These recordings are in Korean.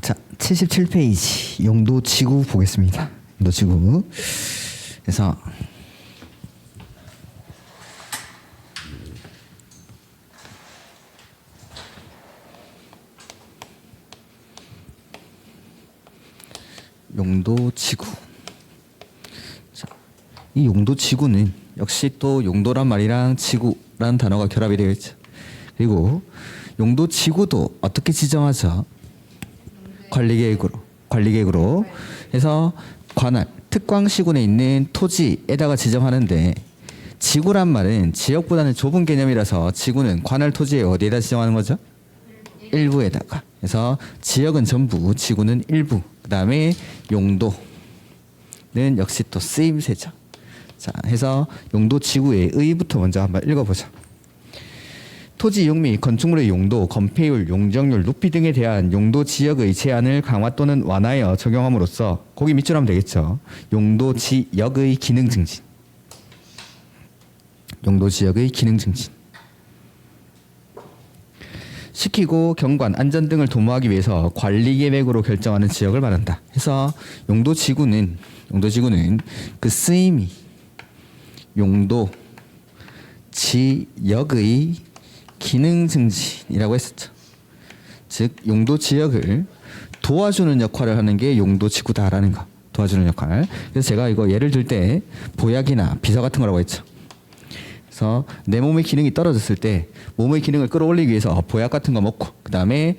자, 77페이지 용도지구 보겠습니다. 용도지구. 그래서 용도지구. 자, 이 용도지구는 역시 또 용도란 말이랑 지구란 단어가 결합이 되어 있죠. 그리고 용도지구도 어떻게 지정하죠? 관리계획으로 해서 관할, 특광시군에 있는 토지에다가 지정하는데, 지구란 말은 지역보다는 좁은 개념이라서 지구는 관할 토지에 어디에다 지정하는 거죠? 일부에다가. 그래서 지역은 전부, 지구는 일부. 그 다음에 용도는 역시 또 쓰임새죠. 자, 해서 용도지구의 의의부터 먼저 한번 읽어보자. 토지 이용 및 건축물의 용도, 건폐율, 용적률, 높이 등에 대한 용도 지역의 제한을 강화 또는 완화하여 적용함으로써, 거기 밑줄 하면 되겠죠. 용도 지역의 기능 증진. 용도 지역의 기능 증진. 시키고 경관, 안전 등을 도모하기 위해서 관리 계획으로 결정하는 지역을 말한다. 해서 용도지구는 그 쓰임이 용도 지역의 기능 증진이라고 했었죠. 즉 용도 지역을 도와주는 역할을 하는 게 용도지구다라는 거. 도와주는 역할. 그래서 제가 이거 예를 들 때 보약이나 비서 같은 거라고 했죠. 그래서 내 몸의 기능이 떨어졌을 때 몸의 기능을 끌어올리기 위해서 보약 같은 거 먹고, 그 다음에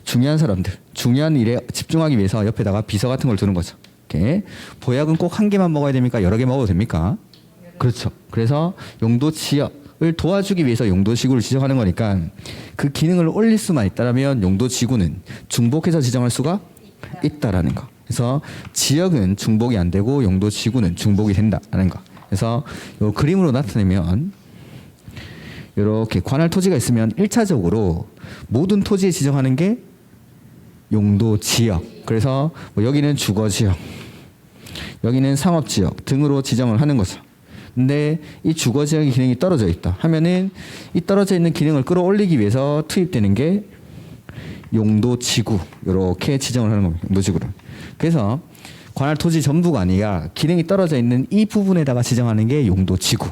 중요한 사람들, 중요한 일에 집중하기 위해서 옆에다가 비서 같은 걸 두는 거죠. 이렇게. 보약은 꼭 한 개만 먹어야 됩니까? 여러 개 먹어도 됩니까? 그렇죠. 그래서 용도 지역을 도와주기 위해서 용도지구를 지정하는 거니까, 그 기능을 올릴 수만 있다면 용도지구는 중복해서 지정할 수가 있다라는 거. 그래서 지역은 중복이 안 되고 용도지구는 중복이 된다라는 거. 그래서 이 그림으로 나타내면, 이렇게 관할 토지가 있으면 1차적으로 모든 토지에 지정하는 게 용도지역. 그래서 뭐 여기는 주거지역, 여기는 상업지역 등으로 지정을 하는 거죠. 근데 이 주거지역의 기능이 떨어져 있다 하면은, 이 떨어져 있는 기능을 끌어올리기 위해서 투입되는 게 용도지구, 이렇게 지정을 하는 겁니다. 용도지구를. 그래서 관할 토지 전부가 아니라 기능이 떨어져 있는 이 부분에다가 지정하는 게 용도지구.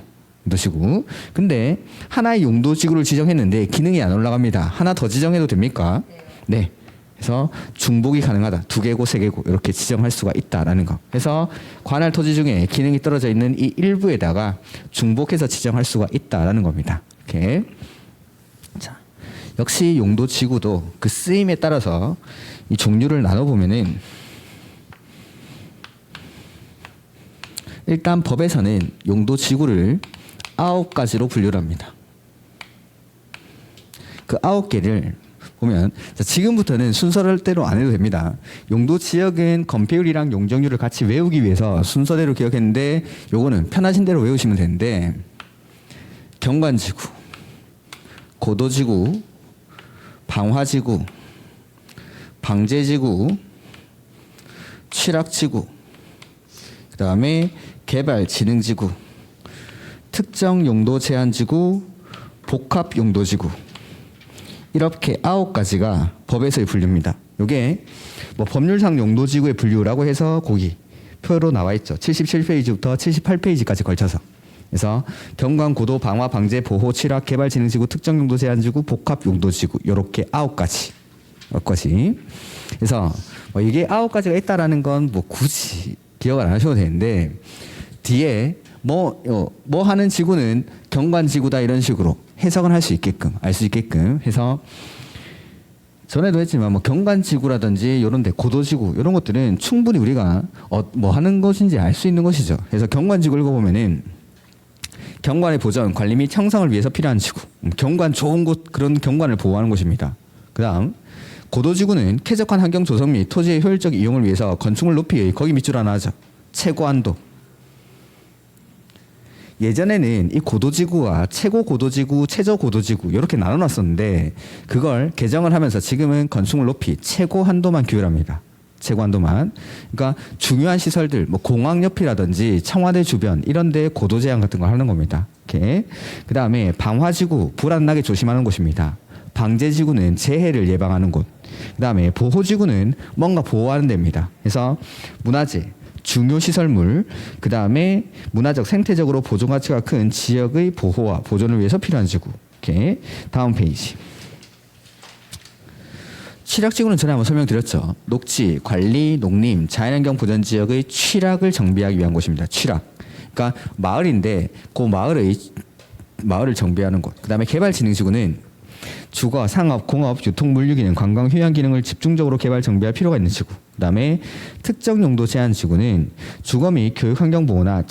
근데 하나의 용도지구를 지정했는데 기능이 안 올라갑니다. 하나 더 지정해도 됩니까? 네. 그래서 중복이 가능하다. 2개고 3개고 이렇게 지정할 수가 있다라는 거. 그래서 관할 토지 중에 기능이 떨어져 있는 이 일부에다가 중복해서 지정할 수가 있다라는 겁니다. 이렇게. 자, 역시 용도지구도 그 쓰임에 따라서 이 종류를 나눠보면은, 일단 법에서는 용도지구를 9가지로 분류를 합니다. 그 9개를 보면, 자, 지금부터는 순서대로 안 해도 됩니다. 용도지역은 건폐율이랑 용적률을 같이 외우기 위해서 순서대로 기억했는데, 요거는 편하신 대로 외우시면 되는데, 경관지구, 고도지구, 방화지구, 방제지구, 취락지구, 그 다음에 개발진흥지구, 특정 용도 제한지구, 복합용도지구, 이렇게 9가지가 법에서의 분류입니다. 이게 뭐 법률상 용도지구의 분류라고 해서 거기 표로 나와 있죠. 77페이지부터 78페이지까지 걸쳐서. 그래서 경관, 고도, 방화, 방제, 보호, 취락, 개발진흥지구, 특정 용도 제한지구, 복합용도지구, 이렇게 9가지. 그래서 뭐 이게 9가지가 있다라는 건 뭐 굳이 기억을 안 하셔도 되는데, 뒤에 뭐 하는 지구는 경관지구다 이런 식으로 해석은 할 수 있게끔, 알 수 있게끔 해서, 전에도 했지만 뭐 경관지구라든지 이런데 고도지구 이런 것들은 충분히 우리가 뭐 하는 것인지 알 수 있는 것이죠. 그래서 경관지구 읽어보면은, 경관의 보전, 관리 및 형성을 위해서 필요한 지구, 경관 좋은 곳, 그런 경관을 보호하는 곳입니다. 그 다음 고도지구는 쾌적한 환경 조성 및 토지의 효율적 이용을 위해서 건축물 높이의, 거기 밑줄 하나 하죠. 최고한도. 예전에는 이 고도지구와 최고고도지구, 최저고도지구 이렇게 나눠놨었는데, 그걸 개정을 하면서 지금은 건축물 높이 최고한도만 규율합니다. 최고한도만. 그러니까 중요한 시설들, 뭐 공항 옆이라든지 청와대 주변 이런 데 고도 제한 같은 걸 하는 겁니다. 이렇게. 그 다음에 방화지구, 불 안 나게 조심하는 곳입니다. 방제지구는 재해를 예방하는 곳. 그다음에 보호지구는 뭔가 보호하는 데입니다. 그래서 문화재, 중요시설물, 그다음에 문화적 생태적으로 보존 가치가 큰 지역의 보호와 보존을 위해서 필요한 지구. 이렇게 다음 페이지. 취락지구는 전에 한번 설명드렸죠. 녹지, 관리, 농림, 자연환경 보전 지역의 취락을 정비하기 위한 곳입니다. 취락. 그러니까 마을인데 그 마을을 정비하는 곳. 그다음에 개발진흥지구는 주거, 상업, 공업, 유통, 물류 기능, 관광, 휴양 기능을 집중적으로 개발 정비할 필요가 있는 지구. 그다음에 특정 용도 제한 지구는 주거 및 교육 환경 보호나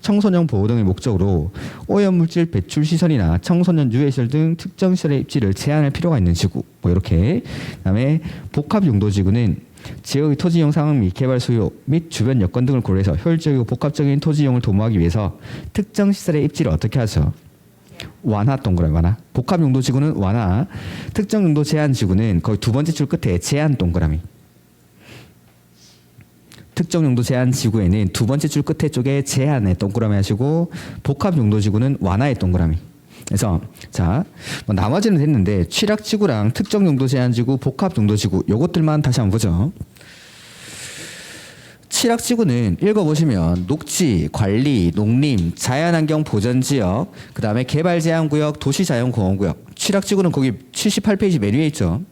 청소년 보호 등의 목적으로 오염물질 배출 시설이나 청소년 유해 시설 등 특정 시설의 입지를 제한할 필요가 있는 지구. 뭐 이렇게. 그다음에 복합 용도 지구는 지역의 토지 이용 상황 및 개발 수요 및 주변 여건 등을 고려해서 효율적이고 복합적인 토지 이용을 도모하기 위해서 특정 시설의 입지를 어떻게 하죠? 완화 동그라미 완화. 복합 용도 지구는 완화. 특정 용도 제한 지구는 거의 두 번째 줄 끝에 제한 동그라미. 특정 용도 제한 지구에는 두 번째 줄 끝에 쪽에 제한의 동그라미 하시고 복합 용도 지구는 완화의 동그라미. 그래서 자, 뭐 나머지는 됐는데 취락 지구랑 특정 용도 제한 지구, 복합 용도 지구 요것들만 다시 한번 보죠. 취락지구는 읽어보시면 녹지, 관리, 농림, 자연환경 보전지역, 그 다음에 개발제한구역, 도시자연공원구역. 취락지구는 거기 78페이지 맨 위에 있죠.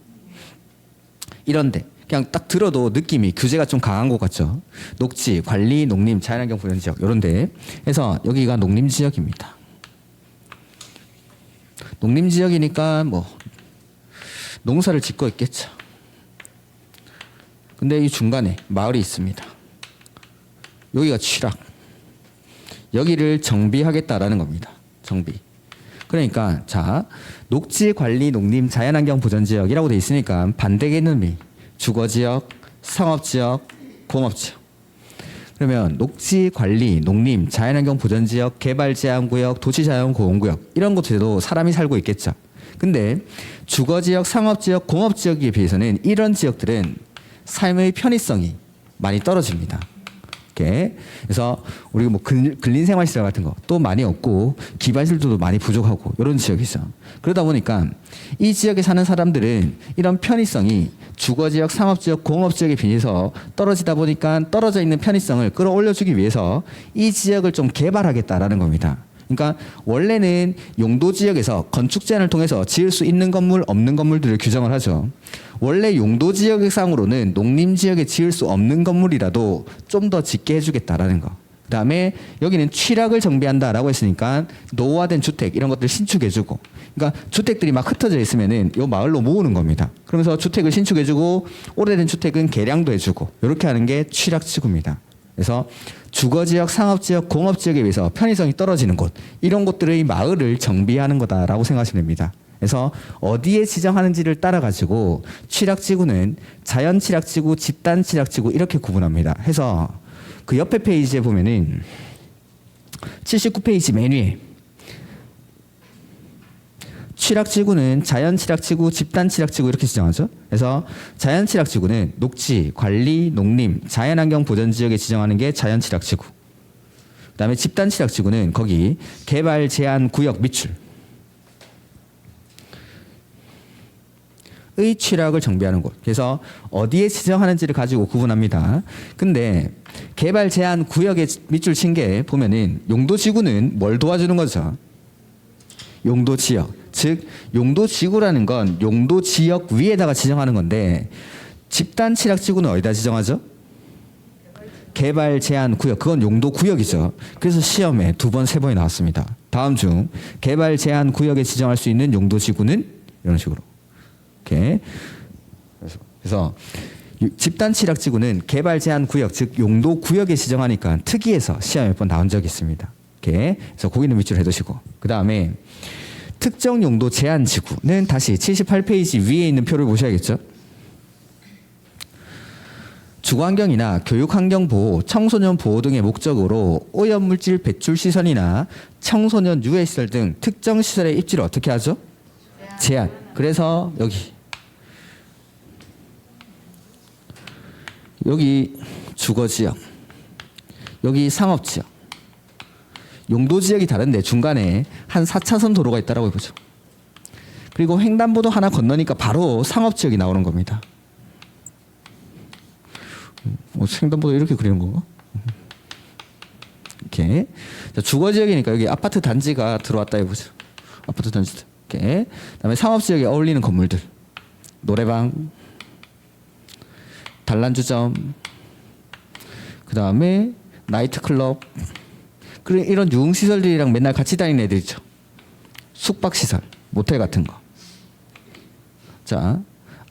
이런데 그냥 딱 들어도 느낌이 규제가 좀 강한 것 같죠. 녹지, 관리, 농림, 자연환경 보전지역 이런데. 그래서 여기가 농림지역입니다. 농림지역이니까 뭐 농사를 짓고 있겠죠. 근데 이 중간에 마을이 있습니다. 여기가 취락. 여기를 정비하겠다라는 겁니다. 정비. 그러니까 자, 녹지, 관리, 농림, 자연환경 보전지역이라고 돼 있으니까 반대개념이 주거지역, 상업지역, 공업지역. 그러면 녹지, 관리, 농림, 자연환경 보전지역, 개발제한구역, 도시자연보호구역 이런 곳에도 사람이 살고 있겠죠. 근데 주거지역, 상업지역, 공업지역에 비해서는 이런 지역들은 삶의 편의성이 많이 떨어집니다. 이렇게. 그래서 우리가 뭐 근린생활시설 같은 거 또 많이 없고 기반시설도 많이 부족하고 이런 지역이죠. 그러다 보니까 이 지역에 사는 사람들은 이런 편의성이 주거지역, 상업지역, 공업지역에 비해서 떨어지다 보니까 떨어져 있는 편의성을 끌어올려주기 위해서 이 지역을 좀 개발하겠다라는 겁니다. 그러니까 원래는 용도 지역에서 건축 제한을 통해서 지을 수 있는 건물, 없는 건물들을 규정을 하죠. 원래 용도 지역상으로는 농림 지역에 지을 수 없는 건물이라도 좀 더 짓게 해주겠다라는 거. 그다음에 여기는 취락을 정비한다라고 했으니까 노후화된 주택 이런 것들 신축해주고. 그러니까 주택들이 막 흩어져 있으면은 요 마을로 모으는 겁니다. 그러면서 주택을 신축해주고 오래된 주택은 개량도 해주고 이렇게 하는 게 취락지구입니다. 그래서 주거지역, 상업지역, 공업지역에 비해서 편의성이 떨어지는 곳 이런 곳들의 마을을 정비하는 거다라고 생각하시면 됩니다. 그래서 어디에 지정하는지를 따라 가지고 취락지구는 자연취락지구, 집단취락지구 이렇게 구분합니다. 해서 그 옆에 페이지에 보면은 79페이지 맨 위에 취락지구는 자연취락지구, 집단취락지구 이렇게 지정하죠. 그래서 자연취락지구는 녹지, 관리, 농림, 자연환경 보전지역에 지정하는 게 자연취락지구. 그다음에 집단취락지구는 거기 개발 제한 구역 밑줄 의 취락을 정비하는 곳. 그래서 어디에 지정하는지를 가지고 구분합니다. 근데 개발 제한 구역에 밑줄 친 게 보면은 용도지구는 뭘 도와주는 거죠? 용도지역. 즉 용도지구라는 건 용도지역 위에다가 지정하는 건데 집단취락지구는 어디다 지정하죠? 개발 제한 구역. 그건 용도구역이죠. 그래서 시험에 2번, 3번이 나왔습니다. 다음 중 개발 제한 구역에 지정할 수 있는 용도지구는 이런 식으로. 이렇게. 그래서 집단취락지구는 개발 제한 구역, 즉 용도구역에 지정하니까 특이해서 시험에 몇 번 나온 적이 있습니다. 이렇게. 그래서 거기는 밑줄 해두시고. 그 다음에 특정 용도 제한 지구는 다시 78페이지 위에 있는 표를 보셔야겠죠. 주거환경이나 교육환경 보호, 청소년 보호 등의 목적으로 오염물질 배출 시설이나 청소년 유해 시설 등 특정 시설의 입지를 어떻게 하죠? 제한. 그래서 여기 주거지역, 여기 상업지역, 용도지역이 다른데 중간에 한 4차선 도로가 있다라고 해보죠. 그리고 횡단보도 하나 건너니까 바로 상업지역이 나오는 겁니다. 횡단보도 이렇게 그리는 건가? 이렇게. 자, 주거지역이니까 여기 아파트 단지가 들어왔다 해보죠. 아파트 단지. 이렇게. 그다음에 상업지역에 어울리는 건물들. 노래방, 단란주점, 그다음에 나이트클럽. 그리고 이런 유흥시설들이랑 맨날 같이 다니는 애들 있죠. 숙박시설, 모텔 같은 거. 자,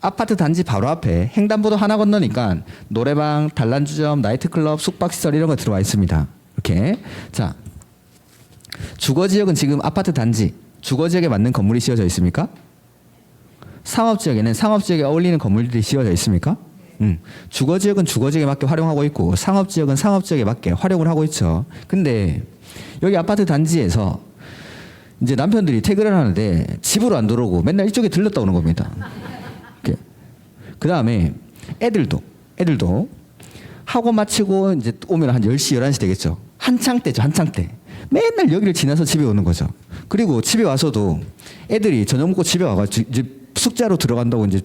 아파트 단지 바로 앞에 횡단보도 하나 건너니까 노래방, 단란주점, 나이트클럽, 숙박시설 이런 거 들어와 있습니다. 이렇게. 자, 주거지역은 지금 아파트 단지, 주거지역에 맞는 건물이 씌워져 있습니까? 상업지역에는 상업지역에 어울리는 건물들이 씌워져 있습니까? 주거지역은 주거지역에 맞게 활용하고 있고 상업지역은 상업지역에 맞게 활용을 하고 있죠. 근데 여기 아파트 단지에서 이제 남편들이 퇴근을 하는데 집으로 안 들어오고 맨날 이쪽에 들렀다 오는 겁니다. 그 다음에 애들도 학원 마치고 이제 오면 한 10시, 11시 되겠죠. 한창 때죠, 한창 때. 맨날 여기를 지나서 집에 오는 거죠. 그리고 집에 와서도 애들이 저녁 먹고 집에 와가지고 이제 숙제하러 들어간다고 이제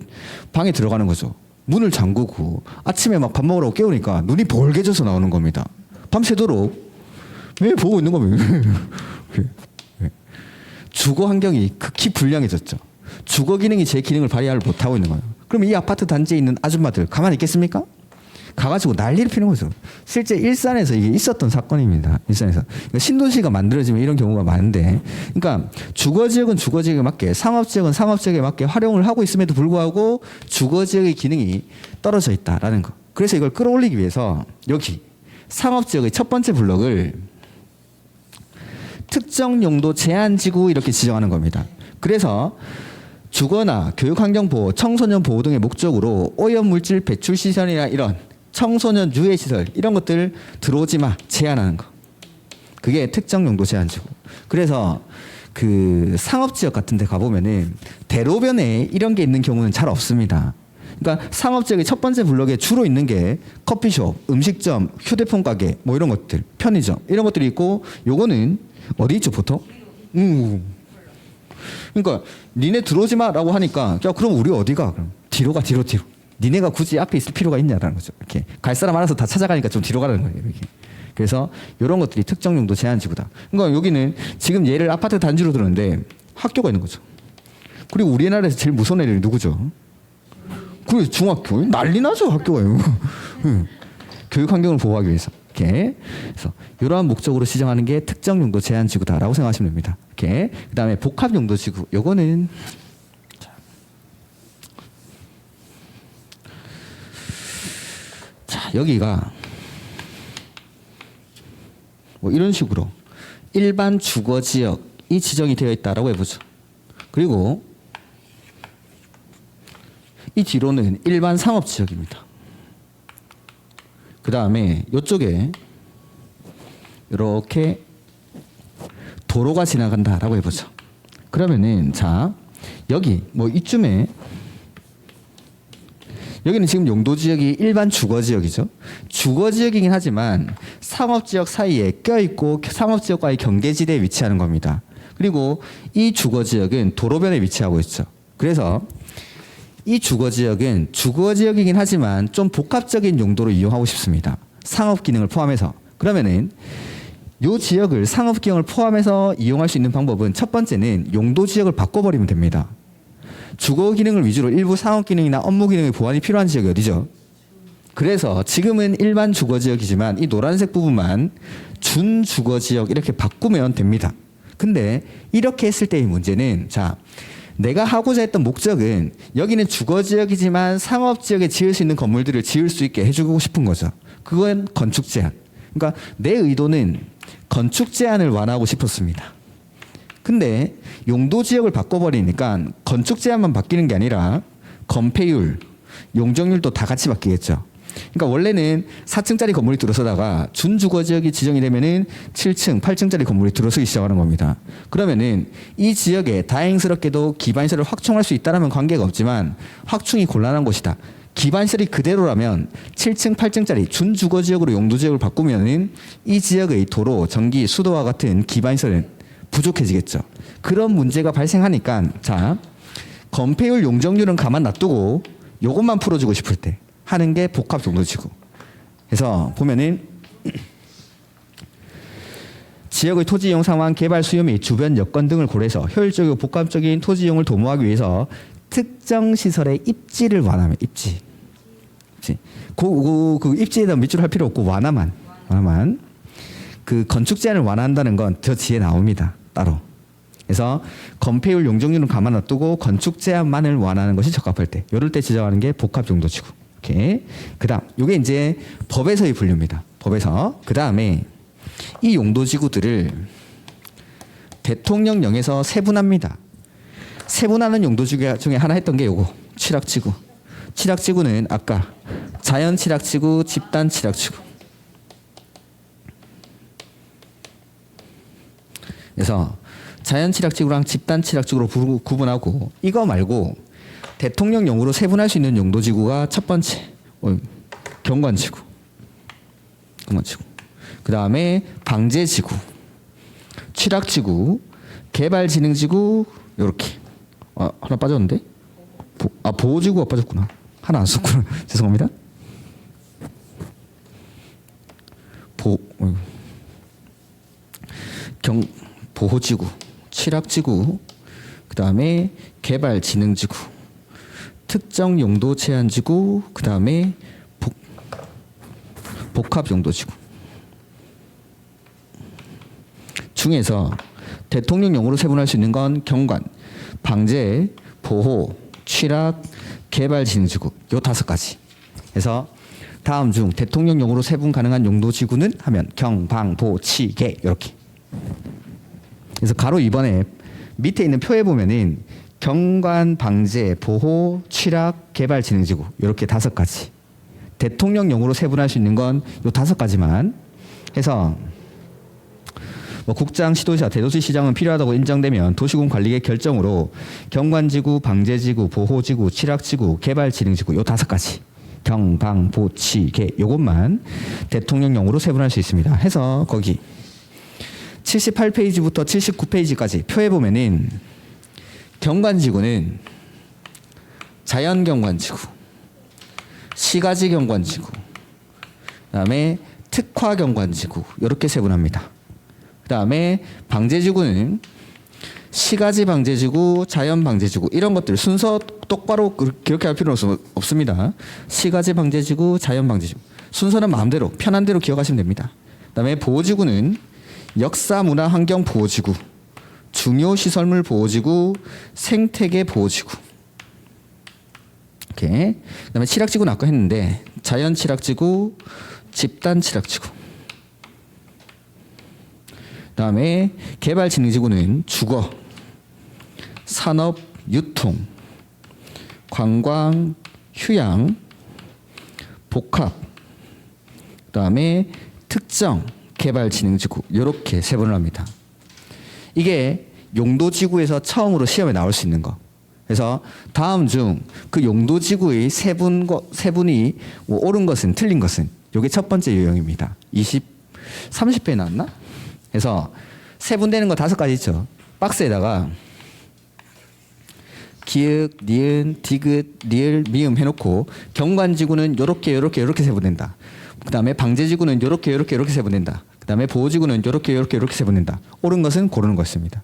방에 들어가는 거죠. 문을 잠그고 아침에 막 밥 먹으라고 깨우니까 눈이 벌게져서 나오는 겁니다. 밤새도록 매일 보고 있는 겁니다. 주거 환경이 극히 불량해졌죠. 주거 기능이 제 기능을 발휘를 못하고 있는 거예요. 그럼 이 아파트 단지에 있는 아줌마들 가만히 있겠습니까? 가가지고 난리를 피는 거죠. 실제 일산에서 이게 있었던 사건입니다. 일산에서. 그러니까 신도시가 만들어지면 이런 경우가 많은데, 그러니까 주거지역은 주거지역에 맞게, 상업지역은 상업지역에 맞게 활용을 하고 있음에도 불구하고 주거지역의 기능이 떨어져 있다라는 거. 그래서 이걸 끌어올리기 위해서 여기 상업지역의 첫 번째 블록을 특정 용도 제한지구 이렇게 지정하는 겁니다. 그래서 주거나 교육환경보호, 청소년 보호 등의 목적으로 오염물질 배출 시설이나 이런 청소년 유해 시설 이런 것들 들어오지 마 제한하는 거. 그게 특정 용도 제한지구. 그래서 그 상업지역 같은 데 가보면은 대로변에 이런 게 있는 경우는 잘 없습니다. 그러니까 상업지역의 첫 번째 블록에 주로 있는 게 커피숍, 음식점, 휴대폰 가게 뭐 이런 것들, 편의점 이런 것들이 있고, 요거는 어디 있죠 보통? 그러니까 니네 들어오지 마라고 하니까 야 그럼 우리 어디 가? 그럼 뒤로 가, 뒤로. 니네가 굳이 앞에 있을 필요가 있냐라는 거죠. 이렇게 갈 사람 알아서 다 찾아가니까 좀 뒤로 가라는 거예요. 이렇게. 그래서 이런 것들이 특정 용도 제한지구다. 그러니까 여기는 지금 얘를 아파트 단지로 들었는데 학교가 있는 거죠. 그리고 우리나라에서 제일 무서운 애들이 누구죠? 그 중학교 난리 나죠 학교가요. 교육 환경을 보호하기 위해서. 이렇게. 그래서 이러한 목적으로 지정하는 게 특정 용도 제한지구다라고 생각하시면 됩니다. 이렇게. 그다음에 복합 용도 지구. 요거는 자, 여기가 뭐 이런 식으로 일반 주거 지역이 지정이 되어 있다라고 해보죠. 그리고 이 뒤로는 일반 상업 지역입니다. 그 다음에 이쪽에 이렇게 도로가 지나간다라고 해보죠. 그러면은 자 여기 뭐 이쯤에 여기는 지금 용도지역이 일반 주거지역이죠. 주거지역이긴 하지만 상업지역 사이에 껴있고 상업지역과의 경계지대에 위치하는 겁니다. 그리고 이 주거지역은 도로변에 위치하고 있죠. 그래서 이 주거지역은 주거지역이긴 하지만 좀 복합적인 용도로 이용하고 싶습니다. 상업기능을 포함해서. 그러면은 이 지역을 상업기능을 포함해서 이용할 수 있는 방법은 첫 번째는 용도지역을 바꿔버리면 됩니다. 주거 기능을 위주로 일부 상업 기능이나 업무 기능의 보완이 필요한 지역이 어디죠? 그래서 지금은 일반 주거 지역이지만 이 노란색 부분만 준 주거 지역 이렇게 바꾸면 됩니다. 근데 이렇게 했을 때의 문제는 자, 내가 하고자 했던 목적은 여기는 주거 지역이지만 상업 지역에 지을 수 있는 건물들을 지을 수 있게 해주고 싶은 거죠. 그건 건축 제한. 그러니까 내 의도는 건축 제한을 완화하고 싶었습니다. 근데 용도 지역을 바꿔버리니까 건축 제한만 바뀌는 게 아니라 건폐율, 용적률도 다 같이 바뀌겠죠. 그러니까 원래는 4층짜리 건물이 들어서다가 준주거 지역이 지정이 되면은 7층, 8층짜리 건물이 들어서기 시작하는 겁니다. 그러면은 이 지역에 다행스럽게도 기반시설을 확충할 수 있다라면 관계가 없지만 확충이 곤란한 곳이다. 기반시설이 그대로라면 7층, 8층짜리 준주거 지역으로 용도 지역을 바꾸면은 이 지역의 도로, 전기, 수도와 같은 기반시설은 부족해지겠죠. 그런 문제가 발생하니까 자 건폐율 용적률은 가만 놔두고 요것만 풀어주고 싶을 때 하는 게 복합 용도지구. 그래서 보면은 지역의 토지 이용 상황, 개발 수요 및 주변 여건 등을 고려해서 효율적이고 복합적인 토지 이용을 도모하기 위해서 특정 시설의 입지를 완화하면 입지. 그 입지에 대한 밑줄 할 필요 없고 완화만. 그 건축 제한을 완화한다는 건 저 뒤에 나옵니다. 따로. 그래서 건폐율 용적률은 가만 놔두고 건축 제한만을 완화하는 것이 적합할 때. 이럴 때 지정하는 게 복합 용도지구. 오케이. 그다음 이게 이제 법에서의 분류입니다. 법에서. 그다음에 이 용도지구들을 대통령령에서 세분합니다. 세분하는 용도지구 중에 하나 했던 게 요거 취락지구. 취락지구는 아까 자연 취락지구, 집단 취락지구. 그래서 자연 취락지구랑 집단 취락지구로 구분하고 이거 말고 대통령령으로 세분할 수 있는 용도지구가 첫 번째 경관지구. 그 다음에 방제지구, 취락지구, 개발진흥지구 이렇게. 하나 빠졌는데? 보호지구가 빠졌구나. 하나 안 썼구나. 죄송합니다. 보호지구, 취락지구, 그 다음에 개발진흥지구, 특정 용도 제한지구, 그 다음에 복합용도지구 중에서 대통령령으로 세분할 수 있는 건 경관, 방제, 보호, 취락, 개발진흥지구 요 5가지. 그래서 다음 중 대통령령으로 세분 가능한 용도지구는 하면 경, 방, 보, 치, 개 이렇게. 그래서 가로 2번에 밑에 있는 표에 보면은 경관, 방제, 보호, 취락, 개발진흥지구 이렇게 5가지. 대통령령으로 세분할 수 있는 건 요 5가지만 해서 국장, 시도지사, 대도시 시장은 필요하다고 인정되면 도시군 관리계 결정으로 경관지구, 방제지구, 보호지구, 취락지구, 개발진흥지구 요 5가지. 경, 방, 보, 치, 개 요것만 대통령령으로 세분할 수 있습니다. 해서 거기 78페이지부터 79페이지까지 표에 보면은 경관지구는 자연경관지구, 시가지경관지구, 그다음에 특화경관지구 이렇게 세분합니다. 그다음에 방제지구는 시가지 방제지구, 자연 방제지구 이런 것들 순서 똑바로 기록할 필요는 없습니다. 시가지 방제지구, 자연 방제지구 순서는 마음대로 편한 대로 기억하시면 됩니다. 그다음에 보호지구는 역사 문화 환경 보호지구, 중요 시설물 보호지구, 생태계 보호지구. 오케이. 그다음에 취락지구는 아까 했는데 자연 취락지구, 집단 취락지구. 그다음에 개발진흥지구는 주거, 산업, 유통, 관광, 휴양, 복합, 그다음에 특정 개발진흥지구 이렇게 세분을 합니다. 이게 용도지구에서 처음으로 시험에 나올 수 있는 거. 그래서 다음 중 그 용도지구의 세분이 옳은 것은 틀린 것은 이게 첫 번째 유형입니다. 30페이지 나왔나? 그래서 세분되는 거 5가지 있죠. 박스에다가 기역, 니은, 디귿, 리을, 미음 해놓고 경관지구는 요렇게 세분된다. 그 다음에 방제지구는 요렇게 세분된다. 그 다음에 보호지구는 요렇게 세분된다. 옳은 것은 고르는 것입니다.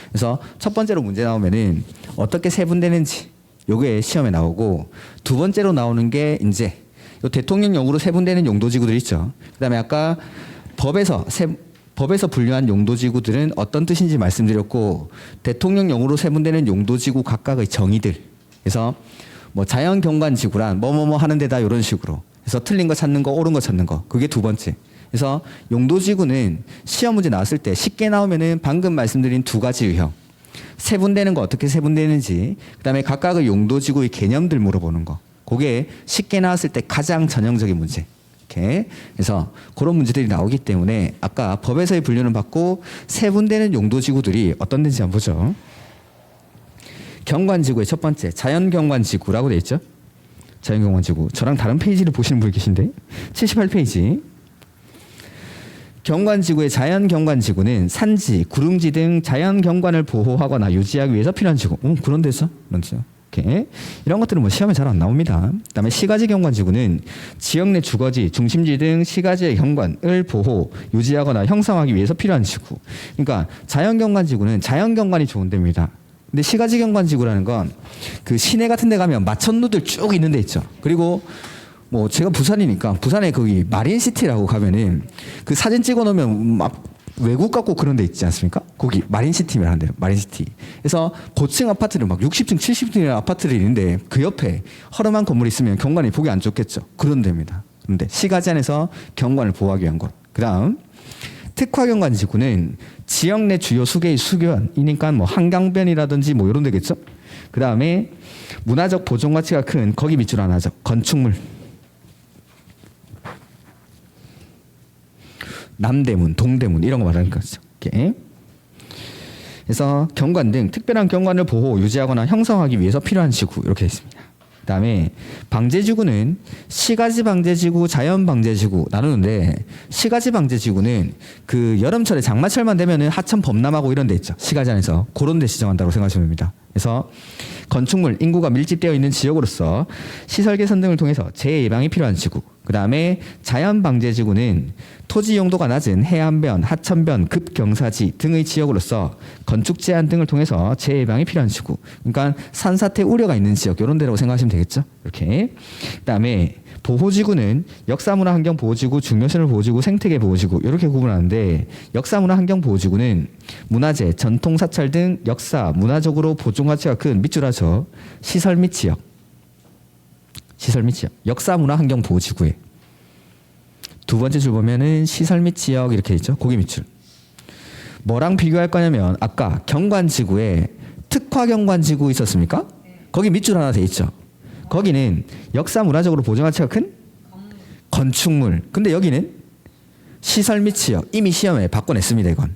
그래서 첫 번째로 문제 나오면은 어떻게 세분되는지 요게 시험에 나오고 두 번째로 나오는 게 이제 요 대통령령으로 세분되는 용도지구들 있죠. 그 다음에 아까 법에서 분류한 용도지구들은 어떤 뜻인지 말씀드렸고 대통령령으로 세분되는 용도지구 각각의 정의들. 그래서 뭐 자연경관지구란 뭐뭐뭐 하는 데다 이런 식으로. 그래서 틀린 거 찾는 거, 옳은 거 찾는 거. 그게 두 번째. 그래서 용도지구는 시험 문제 나왔을 때 쉽게 나오면은 방금 말씀드린 2가지 유형. 세분되는 거 어떻게 세분되는지, 그다음에 각각의 용도지구의 개념들 물어보는 거. 그게 쉽게 나왔을 때 가장 전형적인 문제. 이렇게. 그래서 그런 문제들이 나오기 때문에 아까 법에서의 분류는 받고 세분되는 용도지구들이 어떤 데인지 한번 보죠. 경관지구의 첫 번째 자연경관지구라고 돼 있죠. 자연경관지구. 저랑 다른 페이지를 보시는 분 계신데 78페이지. 경관지구의 자연경관지구는 산지, 구릉지 등 자연경관을 보호하거나 유지하기 위해서 필요한 지구. 그런 데서? 그렇죠. 이렇게. 이런 것들은 뭐 시험에 잘 안 나옵니다. 그다음에 시가지 경관지구는 지역 내 주거지, 중심지 등 시가지의 경관을 보호, 유지하거나 형성하기 위해서 필요한 지구. 그러니까 자연경관지구는 자연경관이 좋은 데입니다. 근데 시가지 경관지구라는 건 그 시내 같은 데 가면 마천루들 쭉 있는 데 있죠. 그리고 뭐 제가 부산이니까 부산에 거기 마린시티라고 가면은 그 사진 찍어 놓으면 막 외국 같고 그런 데 있지 않습니까? 거기 마린시티라는 데요. 마린시티. 그래서 고층 아파트를 막 60층, 70층의 아파트를 있는데 그 옆에 허름한 건물이 있으면 경관이 보기 안 좋겠죠. 그런 데입니다. 그런데 시가지 안에서 경관을 보호하기 위한 것. 그다음 특화경관지구는 지역 내 주요 수계의 수변이니까 뭐 한강변이라든지 뭐 이런 데겠죠. 그다음에 문화적 보존 가치가 큰 거기 밑줄 하나죠. 건축물. 남대문, 동대문 이런 거 말하는 거죠. 이렇게. 그래서 경관 등 특별한 경관을 보호, 유지하거나 형성하기 위해서 필요한 지구 이렇게 있습니다. 그다음에 방제지구는 시가지 방제지구, 자연 방제지구 나누는데 시가지 방제지구는 그 여름철에 장마철만 되면은 하천 범람하고 이런 데 있죠. 시가지 안에서 그런 데 지정한다고 생각하시면 됩니다. 그래서 건축물, 인구가 밀집되어 있는 지역으로서 시설 개선 등을 통해서 재해 예방이 필요한 지구. 그다음에 자연 방제지구는 토지 용도가 낮은 해안변, 하천변, 급경사지 등의 지역으로서 건축 제한 등을 통해서 재해 예방이 필요한 지구. 그러니까 산사태 우려가 있는 지역 이런 데라고 생각하시면 되겠죠. 이렇게. 그다음에 보호지구는 역사문화환경보호지구, 중요시설 보호지구, 생태계 보호지구 이렇게 구분하는데 역사문화환경보호지구는 문화재, 전통사찰 등 역사, 문화적으로 보존 가치가 큰 밑줄 하죠. 시설 및 지역. 시설 및 지역. 역사문화환경보호지구에 두 번째 줄 보면은 시설 및 지역 이렇게 있죠. 거기 밑줄. 뭐랑 비교할 거냐면 아까 경관지구에 특화경관지구 있었습니까? 거기 밑줄 하나 돼 있죠. 거기는 역사 문화적으로 보존 가치가 큰 건축물. 근데 여기는 시설 및 지역. 이미 시험에 바꿔냈습니다. 이건.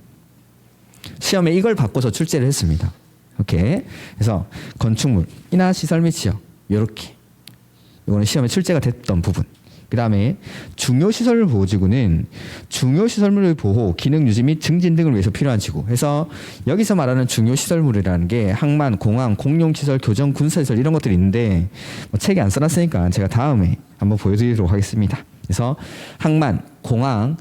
시험에 이걸 바꿔서 출제를 했습니다. 이렇게. 그래서 건축물이나 시설 및 지역. 이렇게. 이거는 시험에 출제가 됐던 부분. 그 다음에 중요시설 보호지구는 중요시설물의 보호, 기능 유지 및 증진 등을 위해서 필요한 지구. 그래서 여기서 말하는 중요시설물이라는 게 항만, 공항, 공용시설, 교정, 군사시설 이런 것들이 있는데 뭐 책에 안 써놨으니까 제가 다음에 한번 보여드리도록 하겠습니다. 그래서 항만, 공항,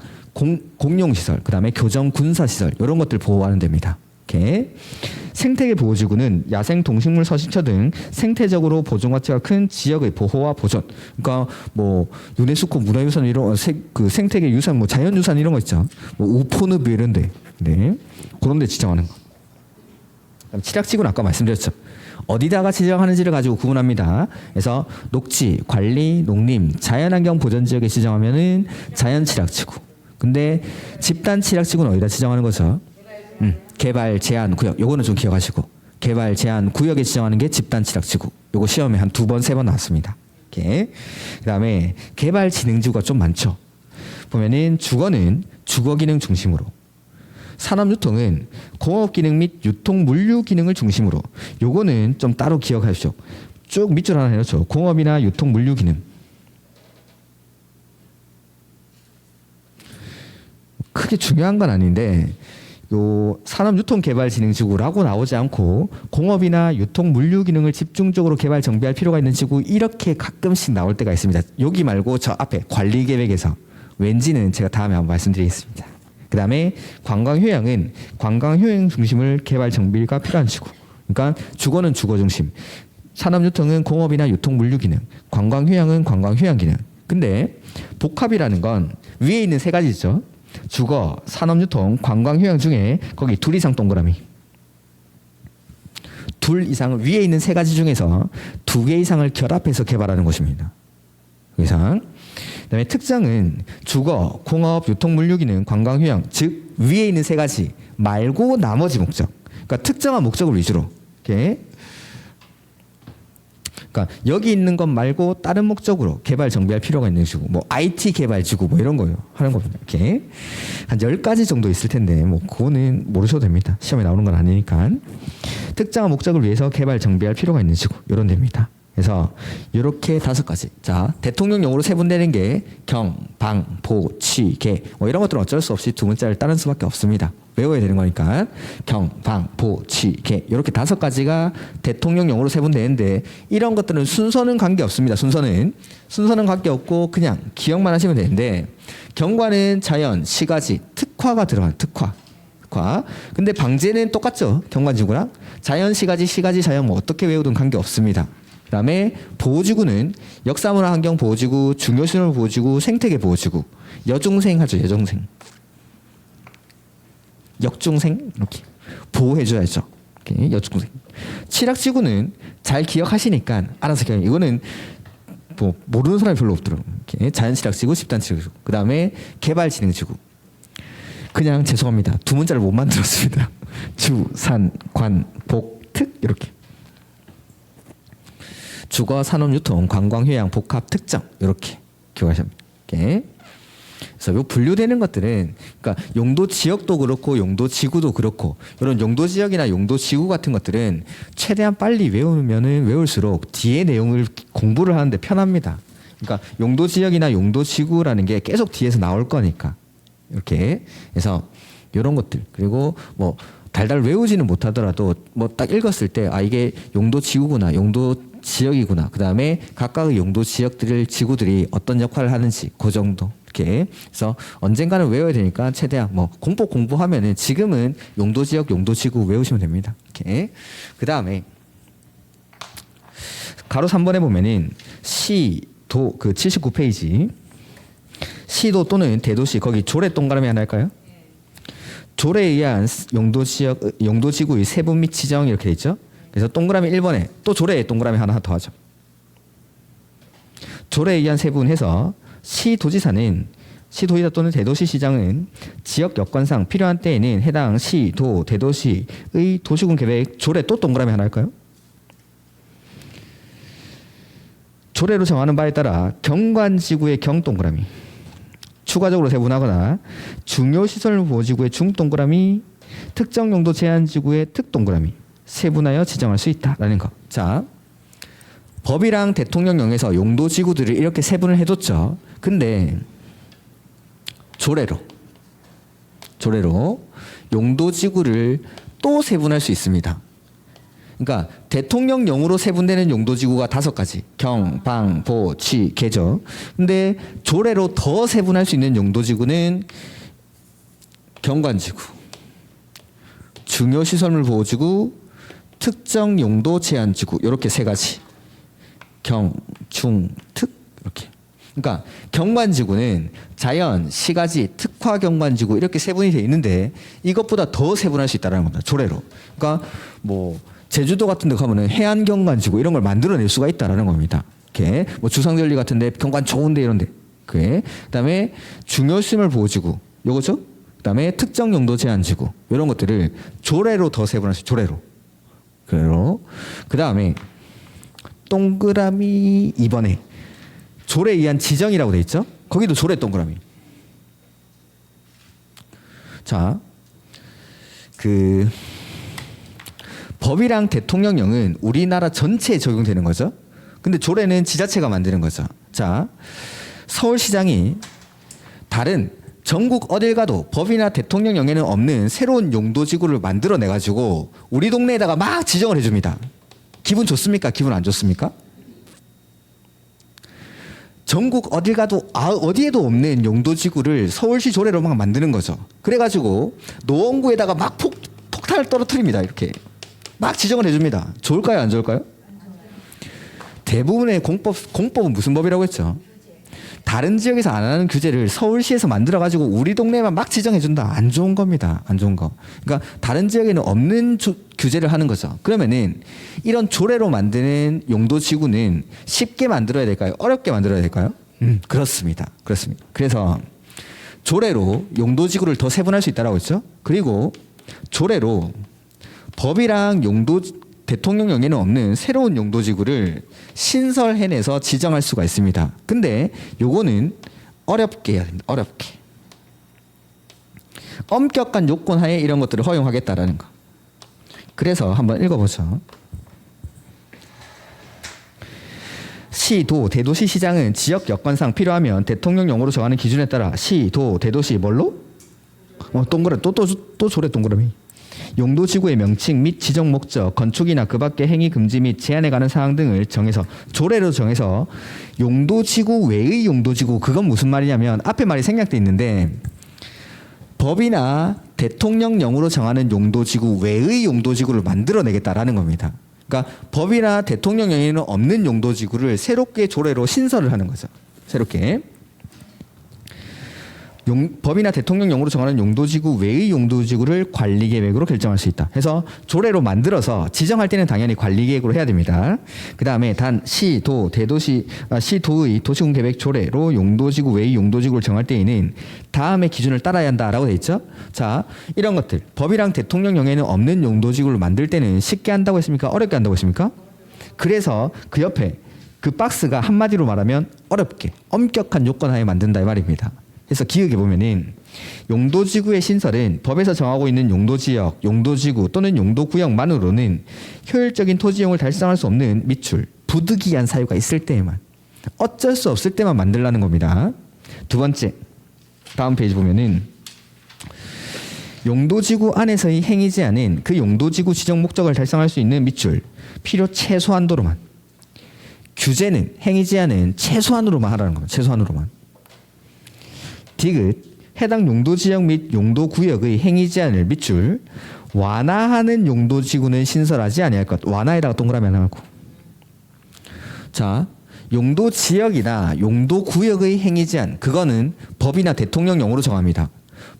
공용시설, 그 다음에 교정, 군사시설 이런 것들 보호하는 데입니다. 이렇게. 생태계 보호지구는 야생 동식물 서식처 등 생태적으로 보존 가치가 큰 지역의 보호와 보존. 그러니까 뭐 유네스코 문화유산 이런 그 생태계 유산, 뭐 자연유산 이런 거 있죠. 뭐 우포늪 이런데, 네, 그런데 지정하는 거. 취약지구는 아까 말씀드렸죠. 어디다가 지정하는지를 가지고 구분합니다. 그래서 녹지, 관리, 농림, 자연환경 보전 지역에 지정하면은 자연취약지구. 근데 집단 취약지구는 어디다 지정하는 거죠? 개발 제한 구역. 요거는 좀 기억하시고. 개발 제한 구역에 지정하는 게 집단 취약지구. 요거 시험에 한 2번, 3번 나왔습니다. 이렇게. 그다음에 개발 진흥지구가 좀 많죠. 보면은 주거는 주거 기능 중심으로. 산업유통은 공업 기능 및 유통 물류 기능을 중심으로. 요거는 좀 따로 기억하십시오. 쭉 밑줄 하나 해놓죠. 공업이나 유통 물류 기능. 크게 중요한 건 아닌데 요 산업유통개발진흥지구라고 나오지 않고 공업이나 유통 물류 기능을 집중적으로 개발 정비할 필요가 있는 지구 이렇게 가끔씩 나올 때가 있습니다. 여기 말고 저 앞에 관리계획에서 왠지는 제가 다음에 한번 말씀드리겠습니다. 그 다음에 관광휴양은 관광휴양 중심을 개발 정비가 필요한 지구. 그러니까 주거는 주거 중심, 산업유통은 공업이나 유통 물류 기능, 관광휴양은 관광휴양 기능. 근데 복합이라는 건 위에 있는 세 가지죠. 주거, 산업유통, 관광휴양 중에 거기 둘 이상 동그라미. 둘 이상을 위에 있는 세 가지 중에서 2개 이상을 결합해서 개발하는 것입니다. 그 이상. 그다음에 특정은 주거, 공업, 유통, 물류 기능, 관광휴양, 즉 위에 있는 세 가지 말고 나머지 목적. 그러니까 특정한 목적을 위주로. 이렇게. 그러니까 여기 있는 것 말고 다른 목적으로 개발 정비할 필요가 있는 지구, 뭐 IT 개발 지구 뭐 이런 거요 하는 겁니다. 이렇게 한 10가지 정도 있을 텐데 뭐 그거는 모르셔도 됩니다. 시험에 나오는 건 아니니까. 특정한 목적을 위해서 개발 정비할 필요가 있는 지구 이런 데입니다. 그래서 이렇게 5가지. 자, 대통령령으로 세분되는 게 경, 방, 보, 취, 개. 뭐 이런 것들은 어쩔 수 없이 두 문자를 따를 수밖에 없습니다. 외워야 되는 거니까 경, 방, 보, 취, 개. 이렇게 5가지가 대통령령으로 세분되는데 이런 것들은 순서는 관계없습니다. 순서는 관계없고 그냥 기억만 하시면 되는데 경과는 자연, 시가지, 특화가 들어간 특화. 근데 방제는 똑같죠. 경관지구랑 자연, 시가지, 자연 뭐 어떻게 외우든 관계없습니다. 그다음에 보호지구는 역사문화 환경 보호지구, 중요시설 보호지구, 생태계 보호지구, 여중생 하죠. 여중생, 역중생 이렇게 보호해줘야죠. 이렇게 여중생. 칠학지구는 잘 기억하시니까 알아서 기억. 이거는 뭐 모르는 사람이 별로 없더라고요. 자연칠학지구, 집단칠학지구. 그다음에 개발진흥지구. 그냥 죄송합니다. 두 문자를 못 만들었습니다. 주, 산, 관, 복, 특 이렇게. 주거, 산업, 유통, 관광, 휴양, 복합, 특정 이렇게 기억하시면 됩니다. 그래서 요 분류되는 것들은 그러니까 용도 지역도 그렇고 용도 지구도 그렇고 이런 용도 지역이나 용도 지구 같은 것들은 최대한 빨리 외우면은 외울수록 뒤에 내용을 공부를 하는데 편합니다. 그러니까 용도 지역이나 용도 지구라는 게 계속 뒤에서 나올 거니까 이렇게 해서 이런 것들 그리고 뭐 달달 외우지는 못하더라도 뭐 딱 읽었을 때 아 이게 용도 지구구나 용도 지역이구나 그 다음에 각각의 용도 지역들을 지구들이 어떤 역할을 하는지 그 정도 이렇게 그래서 언젠가는 외워야 되니까 최대한 뭐 공부하면은 지금은 용도 지역 용도 지구 외우시면 됩니다. 이렇게 그 다음에 가로 3번에 보면은 시도 그 79페이지 시도 또는 대도시 거기 조례 동그라미 하나 할까요? 조례에 의한 용도 지역 용도 지구의 세분 및 지정 이렇게 돼 있죠. 그래서 동그라미 1번에 또 조례에 동그라미 하나 더 하죠. 조례에 의한 세분해서 시도지사 또는 대도시 시장은 지역 여건상 필요한 때에는 해당 시, 도, 대도시의 도시군 계획 조례 또 동그라미 하나 할까요? 조례로 정하는 바에 따라 경관지구의 경 동그라미 추가적으로 세분하거나 중요시설 보호지구의 중 동그라미 특정 용도 제한지구의 특 동그라미 세분하여 지정할 수 있다라는 거. 자, 법이랑 대통령령에서 용도 지구들을 이렇게 세분을 해뒀죠. 근데 조례로 용도 지구를 또 세분할 수 있습니다. 그러니까 대통령령으로 세분되는 용도 지구가 5가지. 경, 방, 보, 취, 개죠. 근데 조례로 더 세분할 수 있는 용도 지구는 경관지구, 중요시설물 보호지구, 특정 용도 제한지구 이렇게 3가지. 경, 중, 특 이렇게. 그러니까 경관지구는 자연, 시가지, 특화 경관지구 이렇게 세분이 돼 있는데 이것보다 더 세분할 수 있다는 겁니다. 조례로. 그러니까 뭐 제주도 같은 데 가면은 해안 경관지구 이런 걸 만들어낼 수가 있다라는 겁니다. 이렇게 뭐 주상절리 같은 데 경관 좋은데 이런데. 그다음에 중요시설 보호지구 요거죠. 그다음에 특정 용도 제한지구 이런 것들을 조례로 더 세분할 수 조례로. 그다음에 동그라미 2번에 조례에 의한 지정이라고 돼 있죠. 거기도 조례 동그라미. 자, 그 법이랑 대통령령은 우리나라 전체에 적용되는 거죠. 근데 조례는 지자체가 만드는 거죠. 자, 서울시장이 다른 전국 어딜 가도 법이나 대통령령에는 없는 새로운 용도지구를 만들어내가지고 우리 동네에다가 막 지정을 해줍니다. 기분 좋습니까? 기분 안 좋습니까? 전국 어딜 가도 어디에도 없는 용도지구를 서울시 조례로 막 만드는 거죠. 그래가지고 노원구에다가 막 폭탄을 떨어뜨립니다. 이렇게 막 지정을 해줍니다. 좋을까요? 안 좋을까요? 대부분의 공법은 무슨 법이라고 했죠? 다른 지역에서 안 하는 규제를 서울시에서 만들어가지고 우리 동네에만 막 지정해준다. 안 좋은 겁니다. 안 좋은 거. 그러니까 다른 지역에는 없는 규제를 하는 거죠. 그러면은 이런 조례로 만드는 용도지구는 쉽게 만들어야 될까요? 어렵게 만들어야 될까요? 그렇습니다. 그래서 조례로 용도지구를 더 세분할 수 있다라고 했죠. 그리고 조례로 법이랑 대통령령에는 없는 새로운 용도지구를 신설해내서 지정할 수가 있습니다. 근데 요거는 어렵게 해야 됩니다. 어렵게. 엄격한 요건 하에 이런 것들을 허용하겠다라는 거. 그래서 한번 읽어보죠. 시, 도, 대도시 시장은 지역 여건상 필요하면 대통령령으로 정하는 기준에 따라 시, 도, 대도시 뭘로? 동그라미 또 조래 동그라미. 용도지구의 명칭 및 지정 목적, 건축이나 그 밖의 행위 금지 및 제한에 관한 사항 등을 정해서 조례로 정해서 용도지구 외의 용도지구 그건 무슨 말이냐면 앞에 말이 생략돼 있는데 법이나 대통령령으로 정하는 용도지구 외의 용도지구를 만들어내겠다라는 겁니다. 그러니까 법이나 대통령령에는 없는 용도지구를 새롭게 조례로 신설을 하는 거죠. 새롭게. 법이나 대통령령으로 정하는 용도지구 외의 용도지구를 관리계획으로 결정할 수 있다. 해서 조례로 만들어서 지정할 때는 당연히 관리계획으로 해야 됩니다. 그 다음에 단 시, 도, 대도시, 시도의 도시군계획 조례로 용도지구 외의 용도지구를 정할 때에는 다음의 기준을 따라야 한다라고 돼 있죠. 자, 이런 것들 법이랑 대통령령에는 없는 용도지구를 만들 때는 쉽게 한다고 했습니까? 어렵게 한다고 했습니까? 그래서 그 옆에 그 박스가 한마디로 말하면 어렵게 엄격한 요건 하에 만든다 이 말입니다. 그래서 기억해 보면은 용도지구의 신설은 법에서 정하고 있는 용도지역, 용도지구 또는 용도구역만으로는 효율적인 토지이용을 달성할 수 없는 밑줄, 부득이한 사유가 있을 때에만 어쩔 수 없을 때만 만들라는 겁니다. 두 번째, 다음 페이지 보면은 용도지구 안에서의 행위 제한은 그 용도지구 지정 목적을 달성할 수 있는 밑줄, 필요 최소한도로만. 규제는 행위 제한은 최소한으로만 하라는 겁니다. 최소한으로만. 디귿 해당 용도지역 및 용도구역의 행위 제한을 밑줄 완화하는 용도지구는 신설하지 아니할 것. 완화에다가 동그라미 하나 하고. 자, 용도지역이나 용도구역의 행위 제한 그거는 법이나 대통령령으로 정합니다.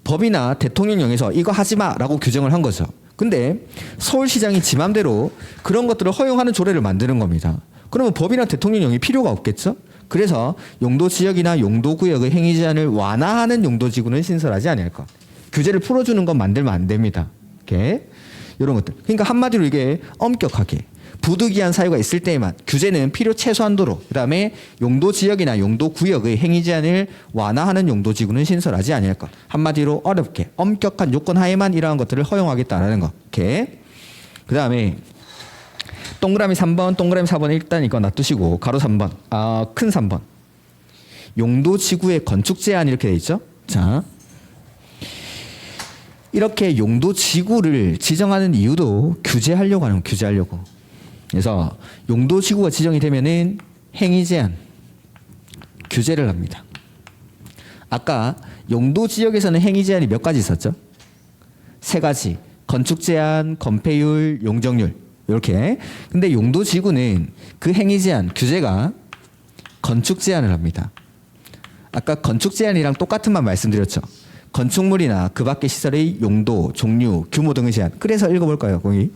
법이나 대통령령에서 이거 하지마라고 규정을 한 거죠. 근데 서울시장이 지 맘대로 그런 것들을 허용하는 조례를 만드는 겁니다. 그러면 법이나 대통령령이 필요가 없겠죠? 그래서 용도지역이나 용도구역의 행위 제한을 완화하는 용도지구는 신설하지 아니할 것. 규제를 풀어주는 건 만들면 안 됩니다. 이렇게 이런 것들. 그러니까 한마디로 이게 엄격하게 부득이한 사유가 있을 때에만 규제는 필요 최소한도로 그다음에 용도지역이나 용도구역의 행위 제한을 완화하는 용도지구는 신설하지 아니할 것. 한마디로 어렵게 엄격한 요건 하에만 이러한 것들을 허용하겠다라는 것. 이렇게 그다음에 동그라미 3번, 동그라미 4번 일단 이거 놔두시고 가로 3번, 큰 3번. 용도지구의 건축 제한 이렇게 돼 있죠. 자, 이렇게 용도지구를 지정하는 이유도 규제하려고 하는 거예요. 규제하려고. 그래서 용도지구가 지정이 되면은 행위 제한, 규제를 합니다. 아까 용도지역에서는 행위 제한이 몇 가지 있었죠? 3가지. 건축 제한, 건폐율, 용적률. 이렇게. 근데 용도지구는 그 행위 제한, 규제가 건축 제한을 합니다. 아까 건축 제한이랑 똑같은 말 말씀드렸죠. 건축물이나 그 밖의 시설의 용도, 종류, 규모 등의 제한. 그래서 읽어볼까요, 거기?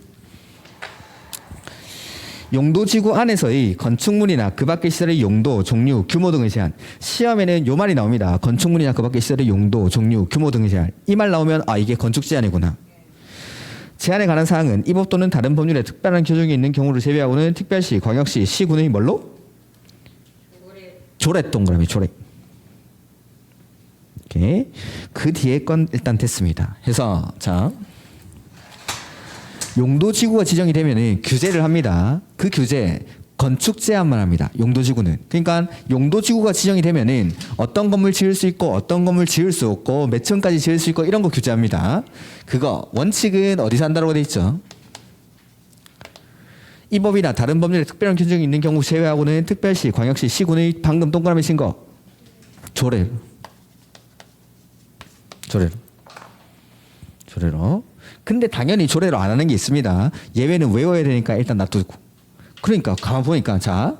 용도지구 안에서의 건축물이나 그 밖의 시설의 용도, 종류, 규모 등의 제한. 시험에는 요 말이 나옵니다. 건축물이나 그 밖의 시설의 용도, 종류, 규모 등의 제한. 이 말 나오면 이게 건축 제한이구나. 제한에 관한 사항은 이 법 또는 다른 법률에 특별한 규정이 있는 경우를 제외하고는 특별시, 광역시, 시군의 뭘로? 조례 동그라미 조례. 이렇게 그 뒤에 건 일단 됐습니다. 해서 자 용도지구가 지정이 되면은 규제를 합니다. 그 규제 건축 제한만 합니다. 용도지구는. 그러니까 용도지구가 지정이 되면은 어떤 건물 지을 수 있고 어떤 건물 지을 수 없고 몇 층까지 지을 수 있고 이런 거 규제합니다. 그거 원칙은 어디서 한다고 돼 있죠? 이 법이나 다른 법률에 특별한 규정이 있는 경우 제외하고는 특별시, 광역시, 시군의 방금 동그라미 친 거 조례. 조례로. 근데 당연히 조례로 안 하는 게 있습니다. 예외는 외워야 되니까 일단 놔두고. 그러니까 가만 보니까 자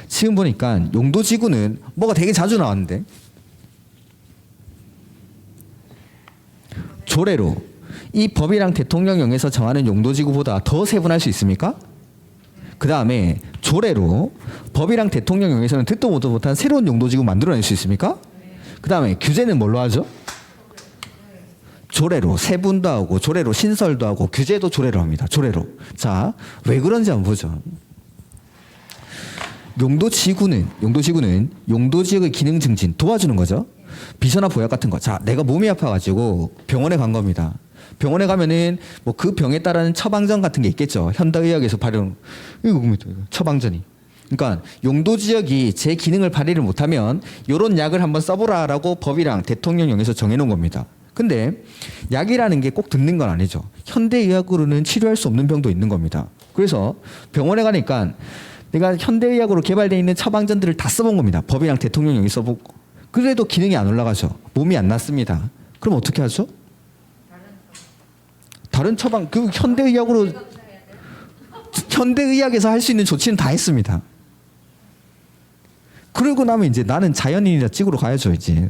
지금 보니까 용도지구는 뭐가 되게 자주 나왔는데 조례로 이 법이랑 대통령령에서 정하는 용도지구보다 더 세분할 수 있습니까? 그 다음에 조례로 법이랑 대통령령에서는 듣도 보도 못한 새로운 용도지구 만들어낼 수 있습니까? 그 다음에 규제는 뭘로 하죠? 조례로 세분도 하고 조례로 신설도 하고 규제도 조례로 합니다. 조례로. 자, 왜 그런지 한번 보죠. 용도지구는 용도지역의 기능 증진 도와주는 거죠. 비서나 보약 같은 거. 자, 내가 몸이 아파가지고 병원에 간 겁니다. 병원에 가면은 뭐 그 병에 따른 처방전 같은 게 있겠죠. 현대의학에서 발효 이거 처방전이. 그러니까 용도 지역이 제 기능을 발휘를 못하면 요런 약을 한번 써보라라고 법이랑 대통령령에서 정해놓은 겁니다. 근데 약이라는 게 꼭 듣는 건 아니죠. 현대의학으로는 치료할 수 없는 병도 있는 겁니다. 그래서 병원에 가니까 내가 현대의학으로 개발되어 있는 처방전들을 다 써본 겁니다. 법이랑 대통령령이 써보고. 그래도 기능이 안 올라가죠. 몸이 안 낫습니다. 그럼 어떻게 하죠? 다른 처방, 그 현대의학에서 할 수 있는 조치는 다 했습니다. 그러고 나면 이제 나는 자연인이라 찍으러 가야죠. 이제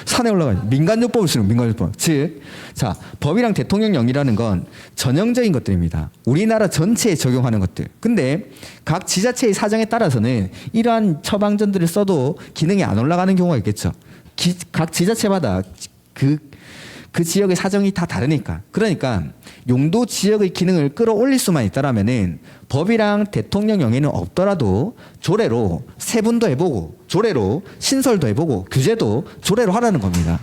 산에 올라가요. 민간요법을 쓰는 민간요법. 즉, 자, 법이랑 대통령령이라는 건 전형적인 것들입니다. 우리나라 전체에 적용하는 것들. 근데 각 지자체의 사정에 따라서는 이러한 처방전들을 써도 기능이 안 올라가는 경우가 있겠죠. 각 지자체마다 그 지역의 사정이 다 다르니까. 그러니까 용도 지역의 기능을 끌어올릴 수만 있다라면은 법이랑 대통령령에는 없더라도 조례로 세분도 해보고 조례로 신설도 해보고 규제도 조례로 하라는 겁니다.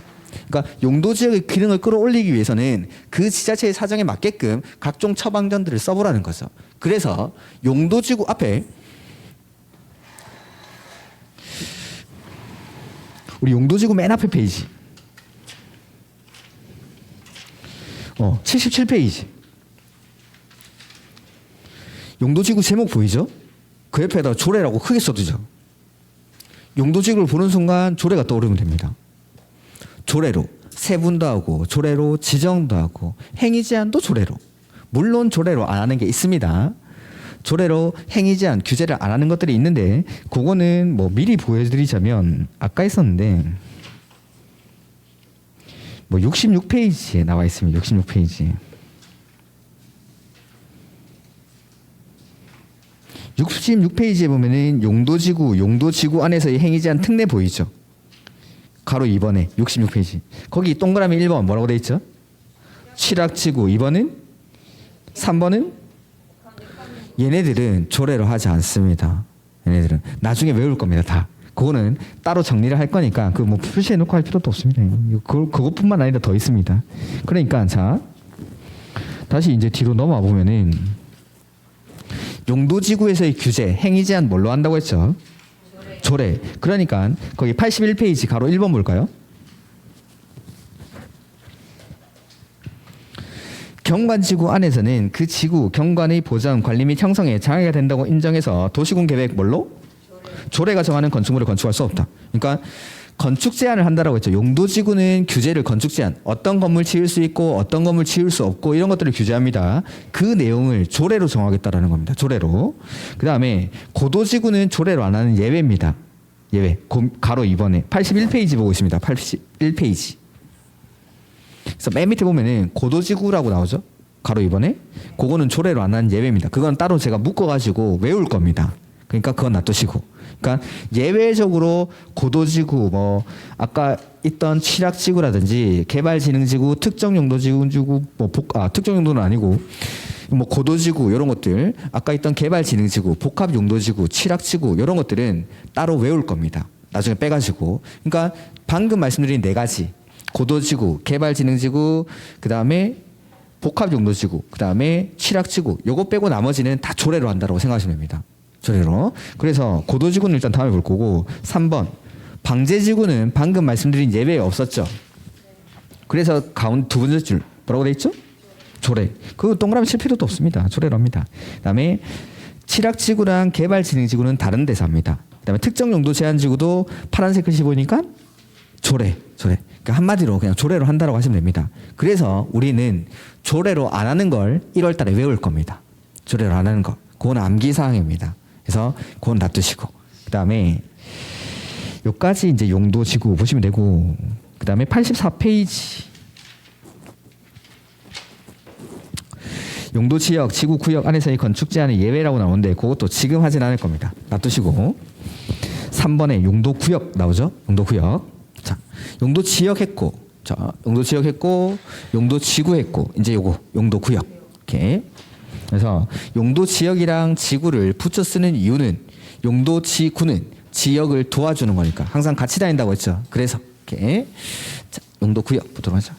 그러니까 용도 지역의 기능을 끌어올리기 위해서는 그 지자체의 사정에 맞게끔 각종 처방전들을 써보라는 거죠. 그래서 용도지구 앞에 우리 용도지구 맨 앞에 페이지 77페이지. 용도지구 제목 보이죠? 그 옆에다 조례라고 크게 써두죠. 용도지구를 보는 순간 조례가 떠오르면 됩니다. 조례로 세분도 하고 조례로 지정도 하고 행위 제한도 조례로. 물론 조례로 안 하는 게 있습니다. 조례로 행위 제한 규제를 안 하는 것들이 있는데 그거는 뭐 미리 보여드리자면 아까 있었는데 뭐 66페이지에 나와 있습니다. 66페이지. 66페이지에 보면은 용도지구 안에서의 행위 제한 특례 보이죠? 가로 2번에 66페이지. 거기 동그라미 1번 뭐라고 돼 있죠? 취락지구 2번은 3번은 얘네들은 조례로 하지 않습니다. 얘네들은 나중에 외울 겁니다. 다. 그거는 따로 정리를 할 거니까 그 뭐 표시해 놓고 할 필요도 없습니다. 그것뿐만 아니라 더 있습니다. 그러니까 자 다시 이제 뒤로 넘어와 보면은 용도지구에서의 규제, 행위 제한 뭘로 한다고 했죠? 조례. 그러니까 거기 81페이지 가로 1번 볼까요? 경관지구 안에서는 그 지구, 경관의 보전, 관리 및 형성에 장애가 된다고 인정해서 도시군 계획 뭘로? 조례가 정하는 건축물을 건축할 수 없다. 그러니까 건축 제한을 한다라고 했죠. 용도지구는 규제를 건축 제한, 어떤 건물 지을 수 있고 어떤 건물 지을 수 없고 이런 것들을 규제합니다. 그 내용을 조례로 정하겠다라는 겁니다. 조례로. 그 다음에 고도지구는 조례로 안 하는 예외입니다. 예외. 가로 2번에 81페이지 보고 있습니다. 81페이지. 그래서 맨 밑에 보면은 고도지구라고 나오죠. 가로 2번에. 그거는 조례로 안 하는 예외입니다. 그건 따로 제가 묶어가지고 외울 겁니다. 그러니까 그건 놔두시고. 그러니까 예외적으로 고도지구, 뭐 아까 있던 취락지구라든지 개발진흥지구, 특정용도지구, 뭐 특정용도는 아니고 뭐 고도지구 이런 것들, 아까 있던 개발진흥지구, 복합용도지구, 취락지구 이런 것들은 따로 외울 겁니다. 나중에 빼가지고. 그러니까 방금 말씀드린 네 가지 고도지구, 개발진흥지구, 그 다음에 복합용도지구, 그 다음에 취락지구 요거 빼고 나머지는 다 조례로 한다고 생각하시면 됩니다. 조례로. 그래서 고도지구는 일단 다음에 볼 거고 3번 방제지구는 방금 말씀드린 예외에 없었죠. 그래서 가운데 두 번째 줄 뭐라고 돼 있죠? 조례. 그 동그라미 칠 필요도 없습니다. 조례로 합니다. 그다음에 취락지구랑 개발진흥지구는 다른 데서 합니다. 그다음에 특정용도 제한지구도 파란색 글씨 보니까 조례. 그러니까 한마디로 그냥 조례로 한다고 하시면 됩니다. 그래서 우리는 조례로 안 하는 걸 1월 달에 외울 겁니다. 조례로 안 하는 거. 그건 암기사항입니다. 그래서 그건 놔두시고. 그 다음에 여기까지 이제 용도지구 보시면 되고, 그 다음에 84페이지. 용도지역, 지구구역 안에서의 건축 제한의 예외라고 나오는데 그것도 지금 하진 않을 겁니다. 놔두시고. 3번에 용도구역 나오죠? 용도구역. 자, 용도지역 했고, 용도지역 했고, 용도지구 했고, 이제 요거 용도구역. 이렇게. 그래서 용도지역이랑 지구를 붙여 쓰는 이유는 용도지구는 지역을 도와주는 거니까 항상 같이 다닌다고 했죠. 그래서 이렇게. 자, 용도구역 보도록 하죠.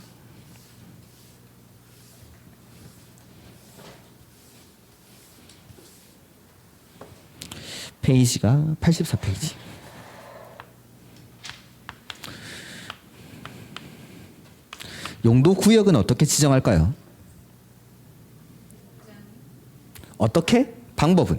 페이지가 84페이지. 용도 구역은 어떻게 지정할까요? 어떻게? 방법은?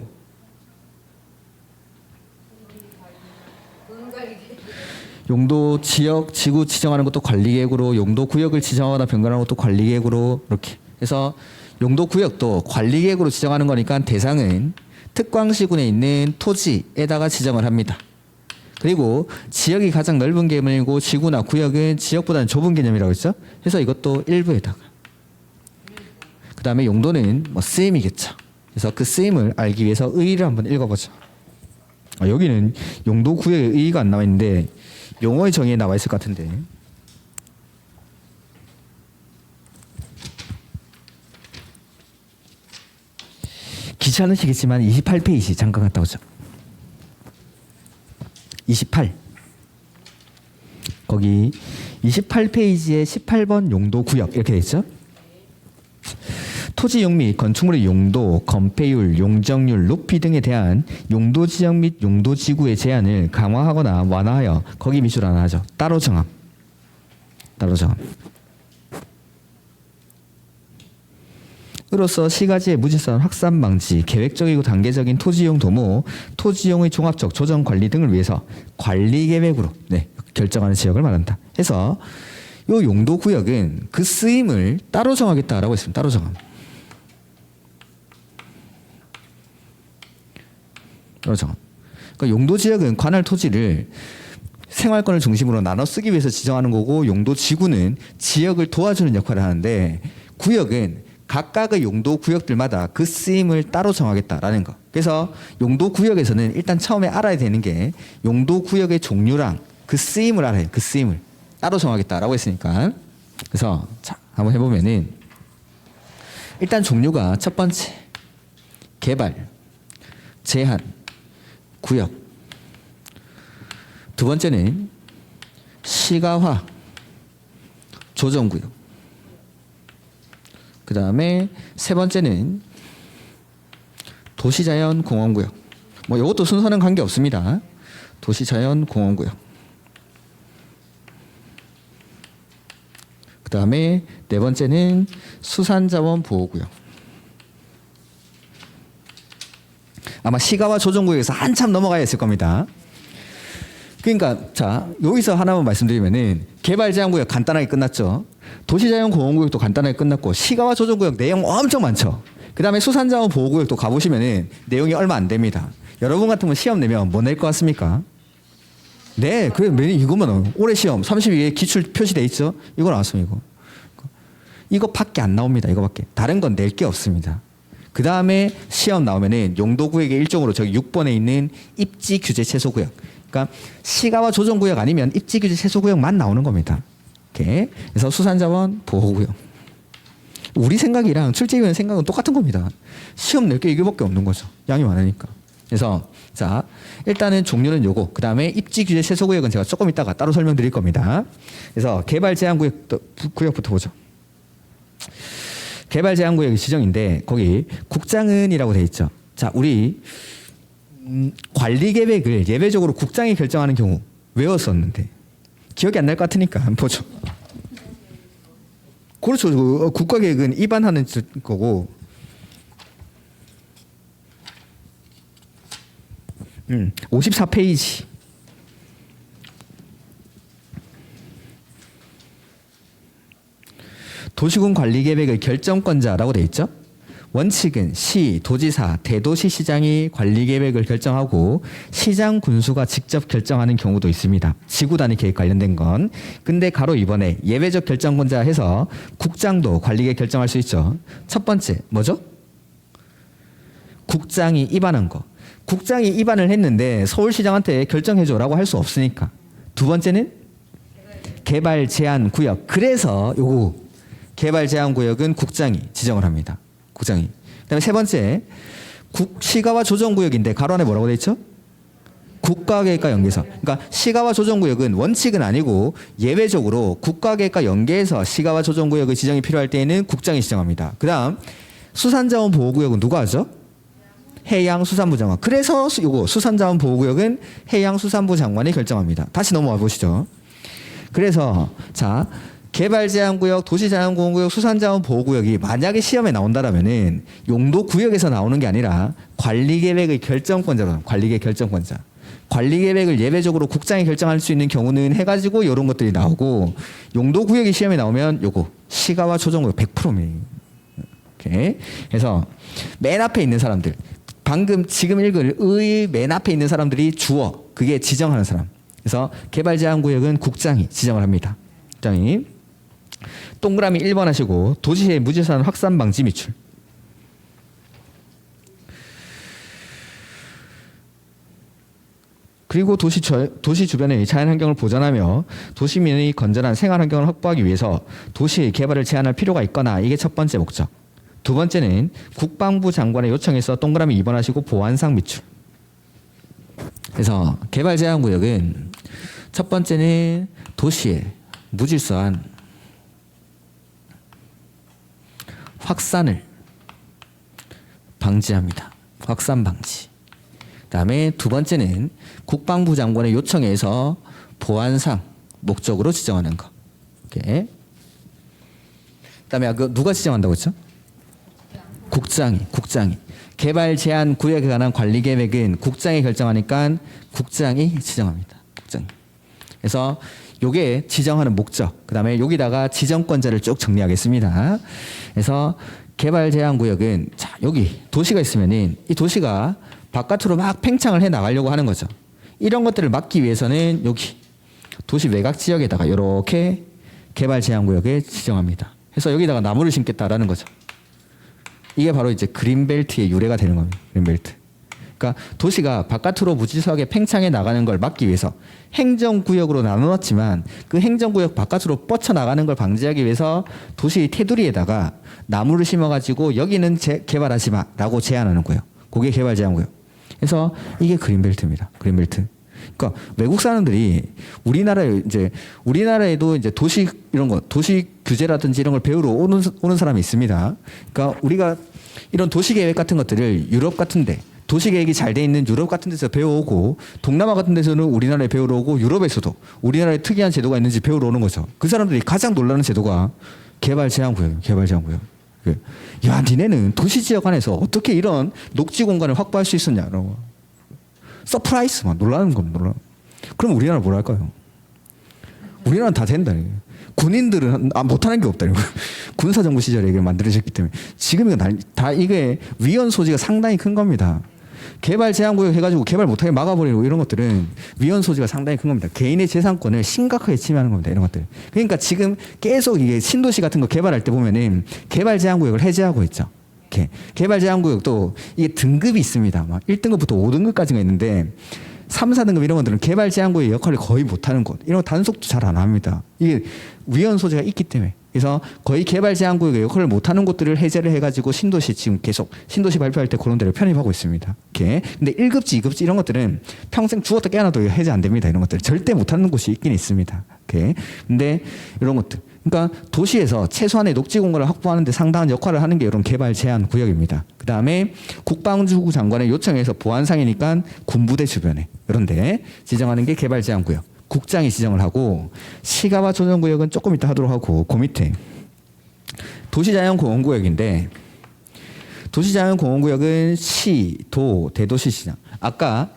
용도 지역, 지구 지정하는 것도 관리계획으로, 용도 구역을 지정하거나 변경하는 것도 관리계획으로, 이렇게. 그래서 용도 구역도 관리계획으로 지정하는 거니까 대상은 특광시군에 있는 토지에다가 지정을 합니다. 그리고 지역이 가장 넓은 개념이고 지구나 구역은 지역보다는 좁은 개념이라고 했죠. 그래서 이것도 일부에다가. 그 다음에 용도는 뭐 쓰임이겠죠. 그래서 그 쓰임을 알기 위해서 의의를 한번 읽어보죠. 여기는 용도 구역의 의의가 안 나와 있는데 용어의 정의에 나와 있을 것 같은데. 귀찮으시겠지만 28페이지 잠깐 갔다 오죠. 28. 거기 28페이지에 18번 용도 구역 이렇게 돼 있죠. 토지용 및 건축물의 용도, 건폐율, 용적률, 높이 등에 대한 용도 지역 및 용도 지구의 제한을 강화하거나 완화하여 거기 밑줄 하나 하죠. 따로 정함. 따로 정함. 으로써 시가지의 무질서한 확산 방지, 계획적이고 단계적인 토지용 도모, 토지용의 종합적 조정 관리 등을 위해서 관리 계획으로 결정하는 지역을 말한다. 해서 이 용도 구역은 그 쓰임을 따로 정하겠다라고 했습니다. 따로 정함. 따로 정함. 그러니까 용도 지역은 관할 토지를 생활권을 중심으로 나눠 쓰기 위해서 지정하는 거고, 용도 지구는 지역을 도와주는 역할을 하는데, 구역은 각각의 용도 구역들마다 그 쓰임을 따로 정하겠다라는 거. 그래서 용도 구역에서는 일단 처음에 알아야 되는 게 용도 구역의 종류랑 그 쓰임을 알아요. 그 쓰임을 따로 정하겠다라고 했으니까. 그래서 자, 한번 해보면은 일단 종류가 첫 번째 개발, 제한, 구역. 두 번째는 시가화, 조정구역. 그 다음에 세 번째는 도시자연공원구역. 뭐 이것도 순서는 관계 없습니다. 도시자연공원구역. 그 다음에 네 번째는 수산자원보호구역. 아마 시가와 조정구역에서 한참 넘어가야 했을 겁니다. 그러니까 자, 여기서 하나만 말씀드리면은 개발제한구역 간단하게 끝났죠. 도시자연공원구역도 간단하게 끝났고, 시가와 조정구역 내용 엄청 많죠. 그 다음에 수산자원보호구역도 가보시면은 내용이 얼마 안 됩니다. 여러분 같으면 시험 내면 뭐 낼 것 같습니까? 네, 그래 이거만 올해 시험 32개 기출 표시돼 있죠. 이거 나왔습니다. 이거밖에 안 나옵니다. 이거밖에. 다른 건 낼 게 없습니다. 그 다음에 시험 나오면은 용도구역의 일종으로 저기 6번에 있는 입지규제 최소구역. 그러니까 시가와 조정구역 아니면 입지규제 최소구역만 나오는 겁니다. 이렇게. 그래서 수산자원 보호구역. 우리 생각이랑 출제위원 생각은 똑같은 겁니다. 시험 낼 게 이거밖에 없는 거죠. 양이 많으니까. 그래서 자, 일단은 종류는 요거. 그 다음에 입지규제 최소구역은 제가 조금 이따가 따로 설명드릴 겁니다. 그래서 개발제한구역부터 보죠. 개발제한구역이 지정인데 거기 국장은이라고 돼 있죠. 자, 우리 관리계획을 예외적으로 국장이 결정하는 경우 외웠었는데 기억이 안 날 것 같으니까 한번 보죠. 그렇죠. 국가계획은 입안하는 거고. 54페이지. 도시군 관리계획의 결정권자라고 돼 있죠. 원칙은 시, 도지사, 대도시시장이 관리계획을 결정하고 시장 군수가 직접 결정하는 경우도 있습니다. 지구단위 계획 관련된 건. 근데 가로 2번에 예외적 결정권자 해서 국장도 관리계획 결정할 수 있죠. 첫 번째 뭐죠? 국장이 입안한 거. 국장이 입안을 했는데 서울시장한테 결정해줘라고 할 수 없으니까. 두 번째는 개발 제한 구역. 그래서 요거 개발 제한 구역은 국장이 지정을 합니다. 국장이. 그다음에 세 번째 시가와 조정구역인데 가로 안에 뭐라고 돼 있죠? 국가계획과 연계해서. 그러니까 시가와 조정구역은 원칙은 아니고 예외적으로 국가계획과 연계해서 시가와 조정구역의 지정이 필요할 때에는 국장이 지정합니다. 그다음 수산자원 보호구역은 누가 하죠? 해양수산부 장관. 그래서 요거 수산자원보호구역은 해양수산부 장관이 결정합니다. 다시 넘어와 보시죠. 그래서 자 개발제한구역, 도시자연공원구역, 수산자원보호구역이 만약에 시험에 나온다라면은 용도구역에서 나오는 게 아니라 관리계획의 결정권자로 관리계획 결정권자. 관리계획을 예외적으로 국장이 결정할 수 있는 경우는 해가지고 이런 것들이 나오고 용도구역이 시험에 나오면 요거 시가와 조정구역 100%입니다. 오케이. 그래서 맨 앞에 있는 사람들 방금 지금 읽을 의 맨 앞에 있는 사람들이 주어 그게 지정하는 사람. 그래서 개발제한구역은 국장이 지정을 합니다. 국장이 동그라미 1번 하시고 도시의 무질서한 확산 방지 미출. 그리고 도시 주변의 자연환경을 보존하며 도시민의 건전한 생활환경을 확보하기 위해서 도시의 개발을 제한할 필요가 있거나 이게 첫 번째 목적. 두 번째는 국방부 장관의 요청에서 동그라미 2번 하시고 보안상 미출. 그래서 개발제한구역은 첫 번째는 도시의 무질서한 확산을 방지합니다. 확산 방지. 그다음에 두 번째는 국방부 장관의 요청에 의해서 보안상 목적으로 지정하는 거. 오케이. 그다음에 누가 지정한다고 했죠? 국장이. 개발 제한 구역에 관한 관리 계획은 국장이 결정하니까 국장이 지정합니다. 국장. 그래서 요게 지정하는 목적. 그다음에 여기다가 지정권자를 쭉 정리하겠습니다. 그래서 개발 제한 구역은 자, 여기 도시가 있으면은 이 도시가 바깥으로 막 팽창을 해 나가려고 하는 거죠. 이런 것들을 막기 위해서는 여기 도시 외곽 지역에다가 이렇게 개발 제한 구역에 지정합니다. 그래서 여기다가 나무를 심겠다라는 거죠. 이게 바로 이제 그린벨트의 유래가 되는 겁니다. 그린벨트. 그러니까 도시가 바깥으로 무질서하게 팽창해 나가는 걸 막기 위해서 행정구역으로 나누었지만 그 행정구역 바깥으로 뻗쳐나가는 걸 방지하기 위해서 도시 테두리에다가 나무를 심어가지고 여기는 개발하지 마라고 제한하는 거예요. 그게 개발 제한구역. 그래서 이게 그린벨트입니다. 그린벨트. 그러니까 외국 사람들이 우리나라에도 이제 도시 이런 거 도시 규제라든지 이런 걸 배우러 오는 사람이 있습니다. 그러니까 우리가 이런 도시 계획 같은 것들을 유럽 같은데 도시 계획이 잘 돼 있는 유럽 같은 데서 배워오고 동남아 같은 데서는 우리나라에 배우러 오고 유럽에서도 우리나라에 특이한 제도가 있는지 배우러 오는 거죠. 그 사람들이 가장 놀라는 제도가 개발 제한구역이에요. 개발 제한구역. 야, 니네는 도시 지역 안에서 어떻게 이런 녹지 공간을 확보할 수 있었냐? 라고. 서프라이즈 막 놀라는 겁니다. 놀라. 그럼 우리나라 뭘 할까요? 우리나라는 다 된다. 군인들은 못하는 게 없다. 군사정부 시절에 이걸 만들어졌기 때문에 지금 다 이게 위헌 소지가 상당히 큰 겁니다. 개발 제한구역 해가지고 개발 못하게 막아버리고 이런 것들은 위헌 소지가 상당히 큰 겁니다. 개인의 재산권을 심각하게 침해하는 겁니다. 이런 것들. 그러니까 지금 계속 이게 신도시 같은 거 개발할 때 보면은 개발 제한구역을 해제하고 있죠. 개발 제한구역도 이게 등급이 있습니다. 막 1등급부터 5등급까지가 있는데 3, 4등급 이런 것들은 개발 제한구역의 역할을 거의 못하는 곳. 이런 거 단속도 잘 안 합니다. 이게 위헌 소지가 있기 때문에. 그래서 거의 개발 제한구역의 역할을 못하는 곳들을 해제를 해가지고 신도시 지금 계속 신도시 발표할 때 그런 데를 편입하고 있습니다. 이렇게. 근데 1급지, 2급지 이런 것들은 평생 죽었다 깨어나도 해제 안 됩니다. 이런 것들 절대 못하는 곳이 있긴 있습니다. 이렇게. 근데 이런 것들. 그러니까 도시에서 최소한의 녹지 공간을 확보하는 데 상당한 역할을 하는 게 이런 개발 제한 구역입니다. 그 다음에 국방부 장관의 요청에서 보안상이니까 군부대 주변에 이런 데 지정하는 게 개발 제한 구역. 국장이 지정을 하고 시가와 조정구역은 조금 이따 하도록 하고 그 밑에 도시자연공원구역인데 도시자연공원구역은 시, 도, 대도시 시장. 아까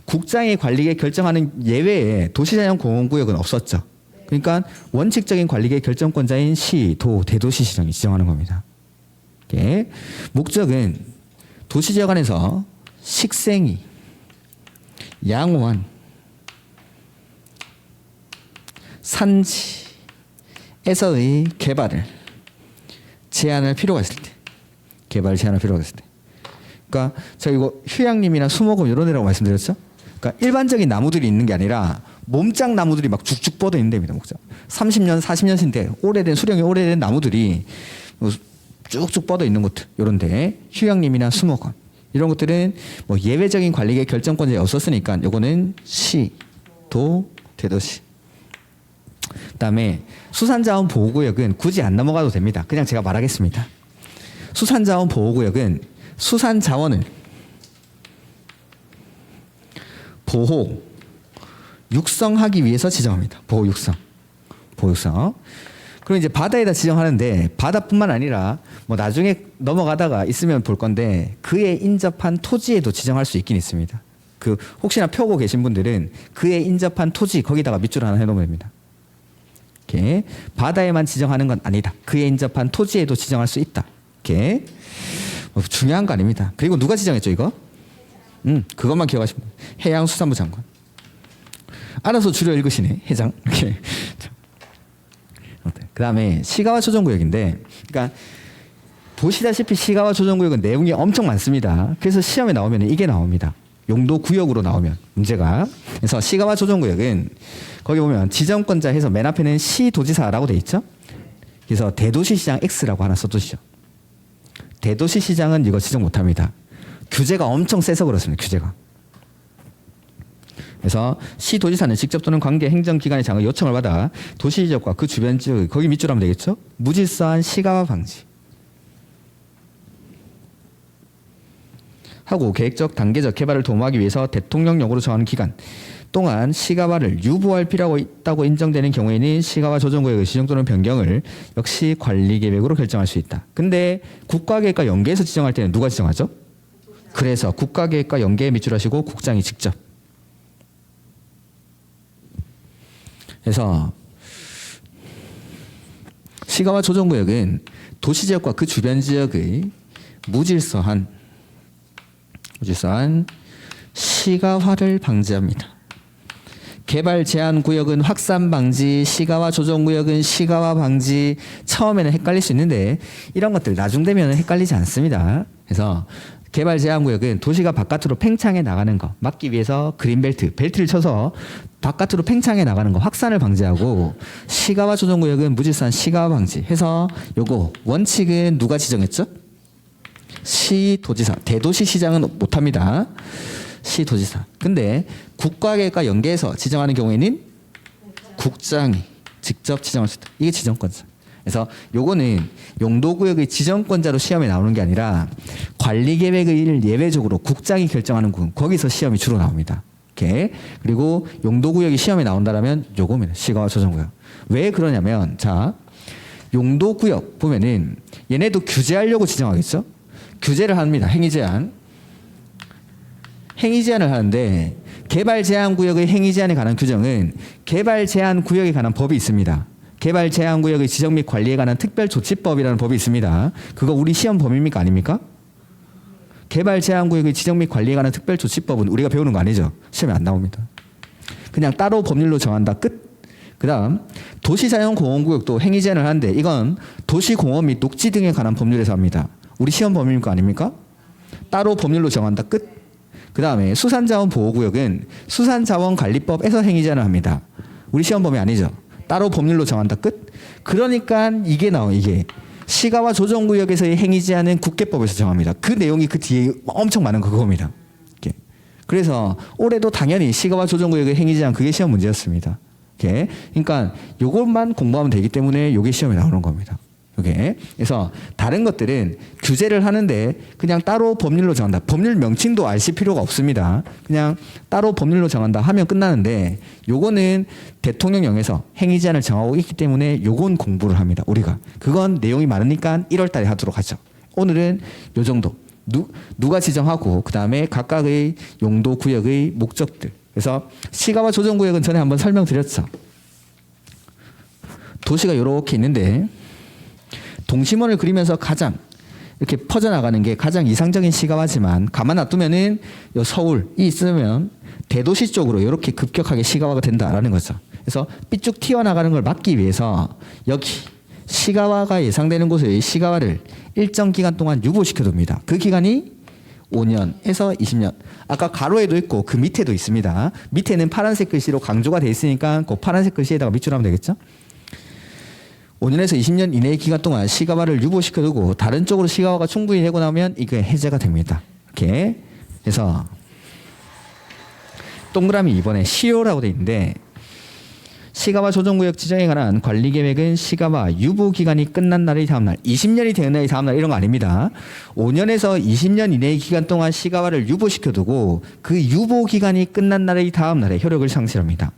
국장의 관리계 결정하는 예외에 도시자연공원구역은 없었죠. 그러니까 원칙적인 관리계 결정권자인 시, 도, 대도시 시장이 지정하는 겁니다. 이게 목적은 도시지역 안에서 식생이, 양호한 산지에서의 개발을 제한할 필요가 있을 때, 개발 제한할 필요가 있을 때. 그러니까 제가 이거 휴양림이나 수목원 이런 데라고 말씀드렸죠. 그러니까 일반적인 나무들이 있는 게 아니라 몸짱 나무들이 막 쭉쭉 뻗어 있는 데입니다. 목장. 30년, 40년씩 돼 오래된 수령이 오래된 나무들이 쭉쭉 뻗어 있는 곳들 이런 데 휴양림이나 수목원 이런 것들은 뭐 예외적인 관리계 결정권자에 없었으니까 요거는 시, 도, 대도시. 그다음에 수산자원보호구역은 굳이 안 넘어가도 됩니다. 그냥 제가 말하겠습니다. 수산자원보호구역은 수산자원을 보호, 육성하기 위해서 지정합니다. 보호, 육성. 보호, 육성. 그럼 이제 바다에다 지정하는데 바다뿐만 아니라 뭐 나중에 넘어가다가 있으면 볼 건데 그에 인접한 토지에도 지정할 수 있긴 있습니다. 그 혹시나 펴고 계신 분들은 그에 인접한 토지 거기다가 밑줄 하나 해놓으면 됩니다. 이렇게 바다에만 지정하는 건 아니다. 그에 인접한 토지에도 지정할 수 있다. 이렇게 중요한 거 아닙니다. 그리고 누가 지정했죠 이거? 그것만 기억하시면 돼요. 해양수산부 장관. 알아서 줄여 읽으시네 회장. 이렇게. 그 다음에 시가와 조정구역인데, 그러니까 보시다시피 시가와 조정구역은 내용이 엄청 많습니다. 그래서 시험에 나오면 이게 나옵니다. 용도구역으로 나오면 문제가. 그래서 시가와 조정구역은 거기 보면 지정권자 해서 맨 앞에는 시도지사라고 돼 있죠. 그래서 대도시시장 X라고 하나 써두시죠. 대도시시장은 이거 지정 못합니다. 규제가 엄청 세서 그렇습니다. 규제가. 그래서 시도지사는 직접 또는 관계 행정기관의 장의 요청을 받아 도시지역과 그 주변 지역 거기 밑줄 하면 되겠죠. 무질서한 시가화 방지 하고 계획적 단계적 개발을 도모하기 위해서 대통령령으로 정하는 기간 동안 시가화를 유보할 필요가 있다고 인정되는 경우에는 시가화 조정구역의 지정 또는 변경을 역시 관리계획으로 결정할 수 있다. 근데 국가계획과 연계해서 지정할 때는 누가 지정하죠? 그래서 국가계획과 연계에 밑줄하시고 국장이 직접. 그래서 시가와 조정구역은 도시지역과 그 주변 지역의 무질서한 시가화를 방지합니다. 개발 제한 구역은 확산 방지, 시가와 조정구역은 시가화 방지. 처음에는 헷갈릴 수 있는데 이런 것들 나중 되면 헷갈리지 않습니다. 그래서 개발 제한 구역은 도시가 바깥으로 팽창해 나가는 거 막기 위해서 그린벨트, 벨트를 쳐서 바깥으로 팽창해 나가는 거 확산을 방지하고, 시가와 조정구역은 무질서한 시가화 방지 해서 요거 원칙은 누가 지정했죠? 시도지사. 대도시시장은 못합니다. 시도지사. 근데 국가계획과 연계해서 지정하는 경우에는 국장이 직접 지정할 수 있다. 이게 지정권자. 그래서 요거는 용도구역의 지정권자로 시험에 나오는 게 아니라 관리계획을 예외적으로 국장이 결정하는 부분, 거기서 시험이 주로 나옵니다. 이렇게. 그리고 용도구역이 시험에 나온다라면 요겁니다. 시가와 조정구역. 왜 그러냐면, 자, 용도구역 보면은 얘네도 규제하려고 지정하겠죠? 규제를 합니다. 행위제한. 행위제한을 하는데 개발제한구역의 행위제한에 관한 규정은 개발제한구역에 관한 법이 있습니다. 개발제한구역의 지정 및 관리에 관한 특별조치법이라는 법이 있습니다. 그거 우리 시험 범위입니까? 아닙니까? 개발제한구역의 지정 및 관리에 관한 특별조치법은 우리가 배우는 거 아니죠? 시험에 안 나옵니다. 그냥 따로 법률로 정한다. 끝. 그 다음 도시자연공원구역도 행위제한을 하는데 이건 도시공원 및 녹지 등에 관한 법률에서 합니다. 우리 시험 범위입니까? 아닙니까? 따로 법률로 정한다. 끝. 그 다음에 수산자원보호구역은 수산자원관리법에서 행위제한을 합니다. 우리 시험 범위 아니죠? 따로 법률로 정한다. 끝. 그러니까 이게 나와요. 이게 시가와 조정구역에서의 행위제한은 국계법에서 정합니다. 그 내용이 그 뒤에 엄청 많은 그겁니다. 이렇게. 그래서 올해도 당연히 시가와 조정구역의 행위제한 그게 시험 문제였습니다. 이렇게. 그러니까 요것만 공부하면 되기 때문에 요게 시험에 나오는 겁니다. 요게. 그래서 다른 것들은 규제를 하는데 그냥 따로 법률로 정한다. 법률 명칭도 아실 필요가 없습니다. 그냥 따로 법률로 정한다 하면 끝나는데 요거는 대통령령에서 행위제한을 정하고 있기 때문에 요건 공부를 합니다. 우리가. 그건 내용이 많으니까 1월 달에 하도록 하죠. 오늘은 요 정도. 누가 지정하고 그 다음에 각각의 용도 구역의 목적들. 그래서 시가와 조정구역은 전에 한번 설명드렸죠. 도시가 이렇게 있는데 동심원을 그리면서 가장 이렇게 퍼져나가는 게 가장 이상적인 시가화지만 가만 놔두면은 서울이 있으면 대도시 쪽으로 이렇게 급격하게 시가화가 된다라는 거죠. 그래서 삐쭉 튀어나가는 걸 막기 위해서 여기 시가화가 예상되는 곳의 시가화를 일정 기간 동안 유보시켜둡니다. 그 기간이 5년에서 20년. 아까 가로에도 있고 그 밑에도 있습니다. 밑에는 파란색 글씨로 강조가 돼 있으니까 그 파란색 글씨에다가 밑줄하면 되겠죠. 5년에서 20년 이내의 기간 동안 시가화를 유보시켜두고 다른 쪽으로 시가화가 충분히 되고 나면 이게 해제가 됩니다. 이렇게 해서 동그라미 2번에 시효라고 돼 있는데 시가와 조정구역 지정에 관한 관리계획은 시가와 유보기간이 끝난 날의 다음날 20년이 되는 날의 다음날 이런 거 아닙니다. 5년에서 20년 이내의 기간 동안 시가와를 유보시켜두고 그 유보기간이 끝난 날의 다음날에 효력을 상실합니다.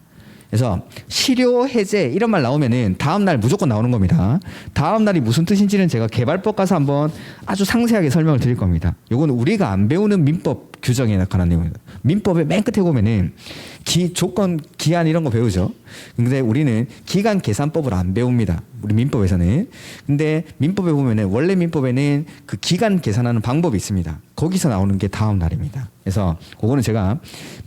그래서 실효 해제 이런 말 나오면은 다음 날 무조건 나오는 겁니다. 다음 날이 무슨 뜻인지는 제가 개발법 가서 한번 아주 상세하게 설명을 드릴 겁니다. 요건 우리가 안 배우는 민법 규정에 관한 내용입니다. 민법의 맨 끝에 보면은 조건, 기한 이런 거 배우죠. 근데 우리는 기간 계산법을 안 배웁니다. 우리 민법에서는. 근데 민법에 보면은 원래 민법에는 그 기간 계산하는 방법이 있습니다. 거기서 나오는 게 다음 날입니다. 그래서 그거는 제가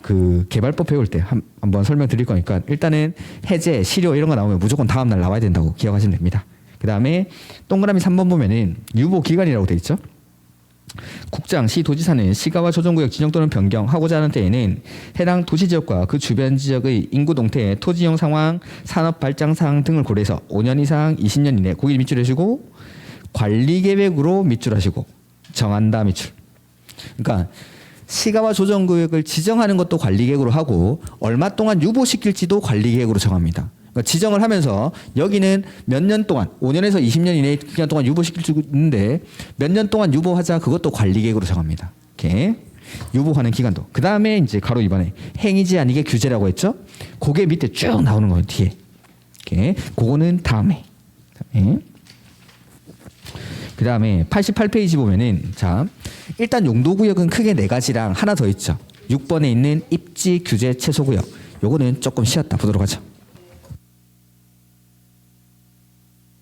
그 개발법 배울 때 한번 설명드릴 거니까 일단은 해제, 실효 이런 거 나오면 무조건 다음 날 나와야 된다고 기억하시면 됩니다. 그 다음에 동그라미 3번 보면은 유보 기간이라고 돼 있죠. 국장, 시, 도지사는 시가와 조정구역 지정 또는 변경하고자 하는 때에는 해당 도시지역과 그 주변 지역의 인구 동태, 토지용 상황, 산업 발전 사항 등을 고려해서 5년 이상 20년 이내 고객이 밑줄하시고 관리계획으로 밑줄하시고 정한다 밑줄. 그러니까 시가와 조정구역을 지정하는 것도 관리계획으로 하고 얼마 동안 유보시킬지도 관리계획으로 정합니다. 그러니까 지정을 하면서 여기는 몇 년 동안 5년에서 20년 이내 기간 동안 유보시킬 수 있는데 몇 년 동안 유보하자 그것도 관리계획으로 정합니다. 이렇게 유보하는 기간도. 그 다음에 이제 가로 2번에 행위지 아니게 규제라고 했죠. 그게 밑에 쭉 나오는 거예요. 뒤에. 이렇게 그거는 다음에. 그 다음에 88페이지 보면은 자 일단 용도구역은 크게 4가지랑 하나 더 있죠. 6번에 있는 입지 규제 최소구역. 요거는 조금 쉬었다 보도록 하죠.